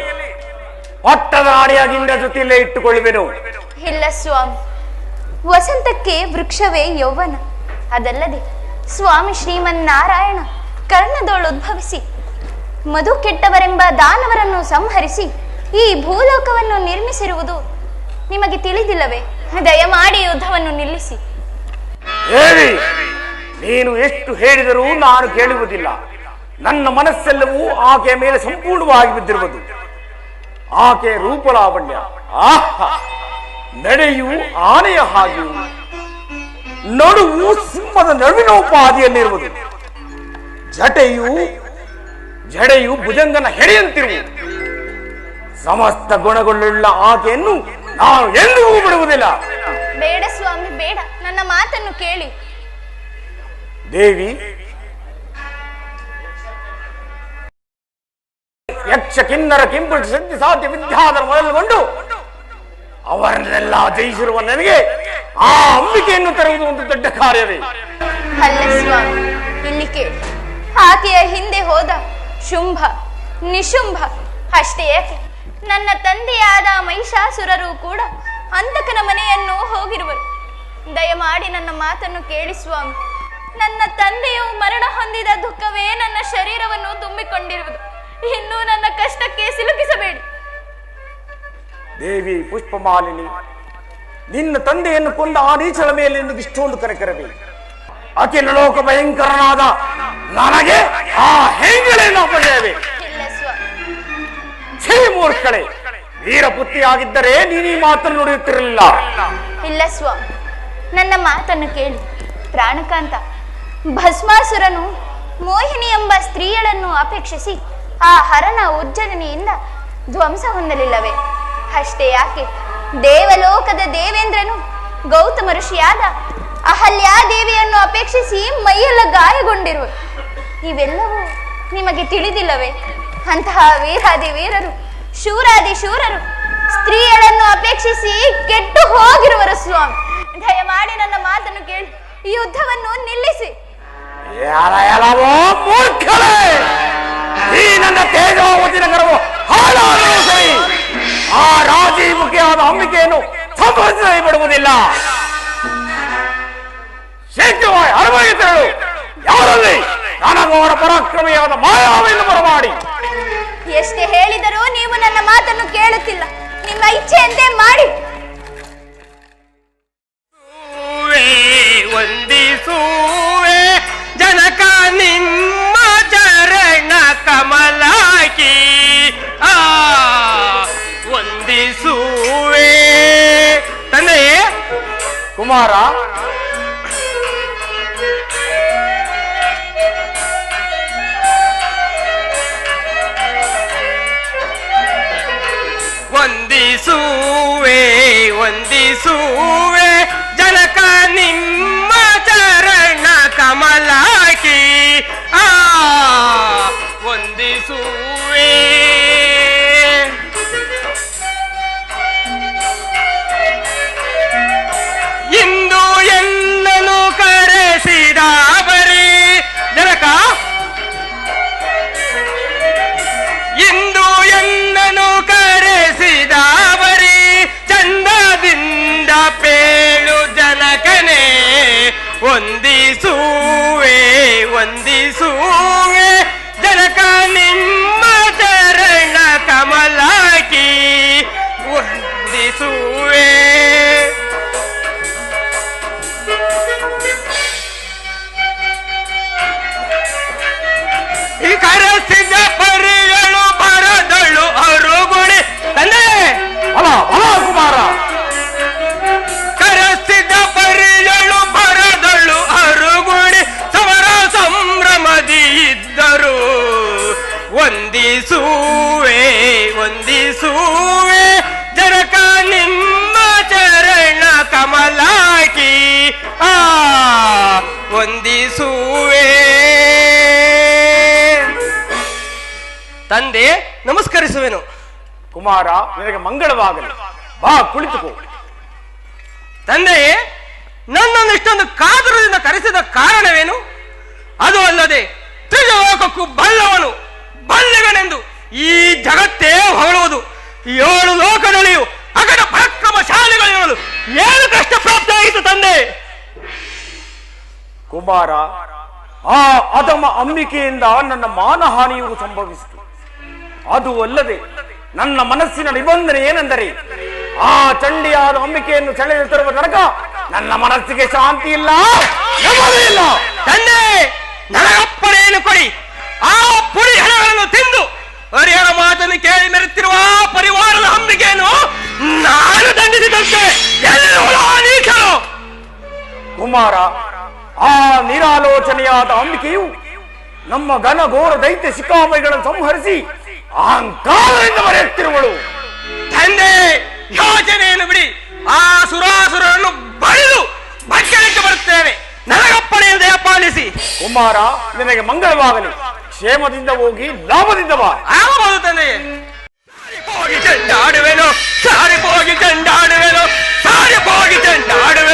ಪಟ್ಟದ ರಾಣಿಯಾಗಿ ಇಂದ್ರ ಜೊತೆಯಲ್ಲೇ ಇಟ್ಟುಕೊಳ್ಳುವೆನು. ಇಲ್ಲ ಸ್ವಾಮಿ, ವಸಂತಕ್ಕೆ ವೃಕ್ಷವೇ ಯೌವನ. ಅದಲ್ಲದೆ ಸ್ವಾಮಿ ಶ್ರೀಮನ್ನಾರಾಯಣ ಕರ್ಣದೋಳು ಉದ್ಭವಿಸಿ ಮಧು ಕೆಟ್ಟವರೆಂಬ ದಾನವರನ್ನು ಸಂಹರಿಸಿ ಈ ಭೂಲೋಕವನ್ನು ನಿರ್ಮಿಸಿರುವುದು ನಿಮಗೆ ತಿಳಿದಿಲ್ಲವೇ? ದಯಮಾಡಿ ಯುದ್ಧವನ್ನು ನಿಲ್ಲಿಸಿ. ಹೇಳಿ, ನೀನು ಎಷ್ಟು ಹೇಳಿದರೂ ನಾನು ಕೇಳುವುದಿಲ್ಲ. ನನ್ನ ಮನಸ್ಸೆಲ್ಲವೂ ಆಕೆಯ ಮೇಲೆ ಸಂಪೂರ್ಣವಾಗಿ ಬಿದ್ದಿರುವುದು. ಆಕೆ ರೂಪಲಾವಣ್ಯ, ಆಹಾ, ನಡೆಯು ಆನೆಯ ಹಾಗೆಯೂ, ನಡುವು ಸಿಂಹದ ನಡುವಿನೋಪಾದಿಯಲ್ಲಿರುವುದು, ಜಡೆಯು ಭುಜಂಗನ ಹೆಡೆಯಂತಿರುವುದು. ಸಮಸ್ತ ಗುಣಗಳುಳ್ಳ ಆಕೆಯನ್ನು ನಾನು ಎಂದಿಗೂ ಬಿಡುವುದಿಲ್ಲ. ಬೇಡ ಸ್ವಾಮಿ, ಬೇಡ, ನನ್ನ ಮಾತನ್ನು ಕೇಳಿ. ದೇವಿ, ಯಕ್ಷ ಕಿನ್ನರ ಕಿಂಪುರುಷ ಸಿದ್ಧಿ ಸಾಧ್ಯ ವಿದ್ಯಾಧರ ಮೊದಲುಗೊಂಡು ಅವರನ್ನೆಲ್ಲ ಜಯಿಸಿರುವ ನನಗೆ ಆ ಅಂಬಿಕೆಯನ್ನು ತರುವುದು ಒಂದು ದೊಡ್ಡ ಕಾರ್ಯವೇ? ಅಲ್ಲ ಸ್ವಾಮಿ, ಇಲ್ಲಿ ಕೇಳಿ. ಆಕೆಯ ಹಿಂದೆ ಹೋದ ಶುಂಭ, ನಿಶುಂಭ ಅಷ್ಟೇ ಯಾಕೆ, ನನ್ನ ತಂದೆಯಾದ ಮಹಿಷಾಸುರರು ಕೂಡ ಅಂತಕನ ಮನೆಯನ್ನು ಹೋಗಿರುವರು. ದಯಮಾಡಿ ನನ್ನ ಮಾತನ್ನು ಕೇಳಿ ಸ್ವಾಮಿ. ನನ್ನ ತಂದೆಯು ಮರಣ ಹೊಂದಿದ ದುಃಖವೇ ನನ್ನ ಶರೀರವನ್ನು ತುಂಬಿಕೊಂಡಿರುವುದು. ಇನ್ನೂ ನನ್ನ ಕಷ್ಟಕ್ಕೆ ಸಿಲುಕಿಸಬೇಡಿ. ದೇವಿ ಪುಷ್ಪಮಾಲಿನಿ, ನಿನ್ನ ತಂದೆಯನ್ನು ಕೊಂದ ಆ ನೀಚಳ ಮೇಲೆ ಇಷ್ಟೊಂದು ಕರೆಕರಬೇಕು? ಅಖಿಲ ಲೋಕ ಭಯಂಕರನಾದ ನನಗೆ ಆ ಹೆಂಗಳೆಯನ್ನು ಅಪಜಯವೇ? ಇಲ್ಲ ಸ್ವಾಮಿ. ಛೇ ಮೂರ್ಖಳೆ, ವೀರಪುತ್ರಿಯಾಗಿದ್ದರೆ ನೀನು ಈ ಮಾತನ್ನು ನುಡಿಯುತ್ತಿರಲಿಲ್ಲ. ಇಲ್ಲ ಸ್ವಾಮಿ, ನನ್ನ ಮಾತನ್ನು ಕೇಳಿ. ಪ್ರಾಣಕಾಂತ ಭಸ್ಮಾಸುರನು ಮೋಹಿನಿ ಎಂಬ ಸ್ತ್ರೀಯಳನ್ನು ಅಪೇಕ್ಷಿಸಿ ಆ ಹರನ ಉಜ್ಜನಿಯಿಂದ ಧ್ವಂಸ ಹೊಂದಲಿಲ್ಲವೇ? ಅಷ್ಟೇ ಯಾಕೆ, ದೇವಲೋಕದ ದೇವೇಂದ್ರನು ಗೌತಮ ಋಷಿಯಾದ ಅಹಲ್ಯಾದೇವಿಯನ್ನು ಅಪೇಕ್ಷಿಸಿ ಮೈಯೆಲ್ಲ ಗಾಯಗೊಂಡಿರುವ. ಇವೆಲ್ಲವೂ ನಿಮಗೆ ತಿಳಿದಿಲ್ಲವೇ? ಅಂತಹ ವೀರಾದಿ ವೀರರು, ಶೂರಾದಿ ಶೂರರು ಸ್ತ್ರೀಯರನ್ನು ಅಪೇಕ್ಷಿಸಿ ಕೆಟ್ಟು ಹೋಗಿರುವರು ಸ್ವಾಮಿ. ದಯಮಾಡಿ ನನ್ನ ಮಾತನ್ನು ಕೇಳಿ, ಈ ಯುದ್ಧವನ್ನು ನಿಲ್ಲಿಸಿ. ಮೂರ್ಖಳೆ, ಈ ನನ್ನ ಏನಾದರೂ ಸರಿ ಆ ರಾಜೀಮುಖಿಯಾದ ಅಂಬಿಕೆಯನ್ನು ಸಂಭವಿಸದೇ ಬಿಡುವುದಿಲ್ಲ. ಶೀಘ್ರವಾಗಿ ಅರಮನೆಗೆ ತೆರಳು. ಯಾರಲ್ಲಿ ನನಗೋರ ಪರಾಕ್ರಮಿಯಾದ ಮಾಯಾವಿಯನ್ನು ಬರಮಾಡಿ. ಎಷ್ಟೇ ಹೇಳಿದರೂ ನೀವು ನನ್ನ ಮಾತನ್ನು ಕೇಳುತ್ತಿಲ್ಲ. ನಿಮ್ಮ ಇಚ್ಛೆಯಂತೆ ಮಾಡಿ. ವಂದಿಸುವೆ ಜನಕ ನಿಮ್ಮ ಚರಣ ಕಮಲಾಕಿ ವಂದಿಸುವೆ ತಂದೆ. ಕುಮಾರ, ವಂದಿಸುವೆ ವಂದಿಸುವೆ ಜನಕ ನಿಮ್ಮ ಚರಣ ಕಮಲಾಕಿ ವಂದಿಸುವೆ. ಇಂದು ಎನ್ನನು ಕರೆಸಿದ ಬರೀ ಜನಕ, ಇಂದು ಎನ್ನನು ಕರೆಸಿದ ಬರೀ ಚಂದದಿಂದ ಪೇಳು ಜನಕನೇ ವಂದಿಸುವೆ ವಂದಿಸುವೆ ಜನಕ ನಿಮ್ಮ ಚರಣ ಕಮಲಾಕಿ ವಂದಿಸುವೆ. ಈ ಕರೆಸಿದ ಪರಿಗಳು ಬರದಳು ಅರುಗುಣಿ ತಂದೆ. ಅಲ ಅಲ ಕುಮಾರ, ಕರೆಸಿದ ಪರಿಗಳು ಬರದಳು ಅರುಗುಣಿ ಸಮರ ಸಂಭ್ರಮದಿ ಇದ್ದರು ವಂದಿಸುವೆ ವಂದಿಸುವೆ ಜನಕ ನಿಮ್ಮ ಚರಣ ಕಮಲಾಕಿ ವಂದಿಸುವೆ. ತಂದೆ ನಮಸ್ಕರಿಸುವೆನು. ಕುಮಾರ, ನಿನಗೆ ಮಂಗಳವಾಗಲಿ. ಬಾ, ಕುಳಿತುಕೋ. ತಂದೆ, ನನ್ನನ್ನು ಇಷ್ಟೊಂದು ಕಾತುರದಿಂದ ಕರೆಸಿದ ಕಾರಣವೇನು? ಅದು ಅಲ್ಲದೆ ತ್ರಿಜಲೋಕಕ್ಕೂ ಬಲ್ಲವನು ಬಲ್ಲಿಗನೆಂದು ಈ ಜಗತ್ತೇ ಹೊಗಳುವುದು. 7 ಲೋಕದಲ್ಲಿಯೂ ಅಗಡ ಪರಾಕ್ರಮಶಾಲಿಗಳಿರಲು ಏನು ಕಷ್ಟ ಪ್ರಾಪ್ತಿಯಾಯಿತು ತಂದೆ? ಕುಮಾರ, ಆ ಅಧಮ ಅಂಬಿಕೆಯಿಂದ ನನ್ನ ಮಾನಹಾನಿಯೂ ಸಂಭವಿಸಿತು. ಅದು ಅಲ್ಲದೆ ನನ್ನ ಮನಸ್ಸಿನ ನಿಬಂಧನೆ ಏನೆಂದರೆ ಆ ಚಂಡಿಯಾದ ಅಂಬಿಕೆಯನ್ನು ಸೆಳೆದು ತರುವ ತನಕ ನನ್ನ ಮನಸ್ಸಿಗೆ ಶಾಂತಿ ಇಲ್ಲ, ನೆಮ್ಮದಿ ಇಲ್ಲ. ತಂದೆ, ನನಗಪ್ಪಣೆಯನ್ನು ಕೊಡಿ. ಆ ಪುಡಿ ಹಣಗಳನ್ನು ತಿಂದು ಹರಿಹರ ಮಾತನ್ನು ಕೇಳಿ ಮೆರೆತಿರುವ ಪರಿವಾರದ ಅಂಬಿಕೆಯನ್ನು ನಾನು ದಂಡಿಸಿದಂತೆ ನೀಚರು. ಕುಮಾರ, ಆ ನಿರಾಲೋಚನೆಯಾದ ಅಂಬಿಕೆಯು ನಮ್ಮ ಘನಘೋರ ದೈತ್ಯ ಶಿಖಾಮಣಿಗಳನ್ನು ಸಂಹರಿಸಿ ಅಹಂಕಾರದಿಂದ ಮರೆಯುತ್ತಿರುವಳು. ತಂದೆ, ಯೋಚನೆಯನ್ನು ಬಿಡಿ. ಆ ಸುರಾಸುರನ್ನು ಬಳಿದು ಭಕ್ಷಣಕ್ಕೆ ಬರುತ್ತೇವೆ. ನನಗಪ್ಪಣೆಯನ್ನು ದಯಪಾಲಿಸಿ. ಕುಮಾರ, ನಿನಗೆ ಮಂಗಳವಾಗಲಿ. ಕ್ಷೇಮದಿಂದ ಹೋಗಿ ಲಾಭದಿಂದ ಬಾ. ಆಗಬಹುದು ತಂದೆ. ಸಾರಿ ಹೋಗಿ ಚೆಂಡಾಡುವೆನು, ಸಾರಿ ಹೋಗಿ ಚೆಂಡಾಡುವೆನು, ಸಾರಿ ಹೋಗಿ ಚೆಂಡಾಡುವೆ.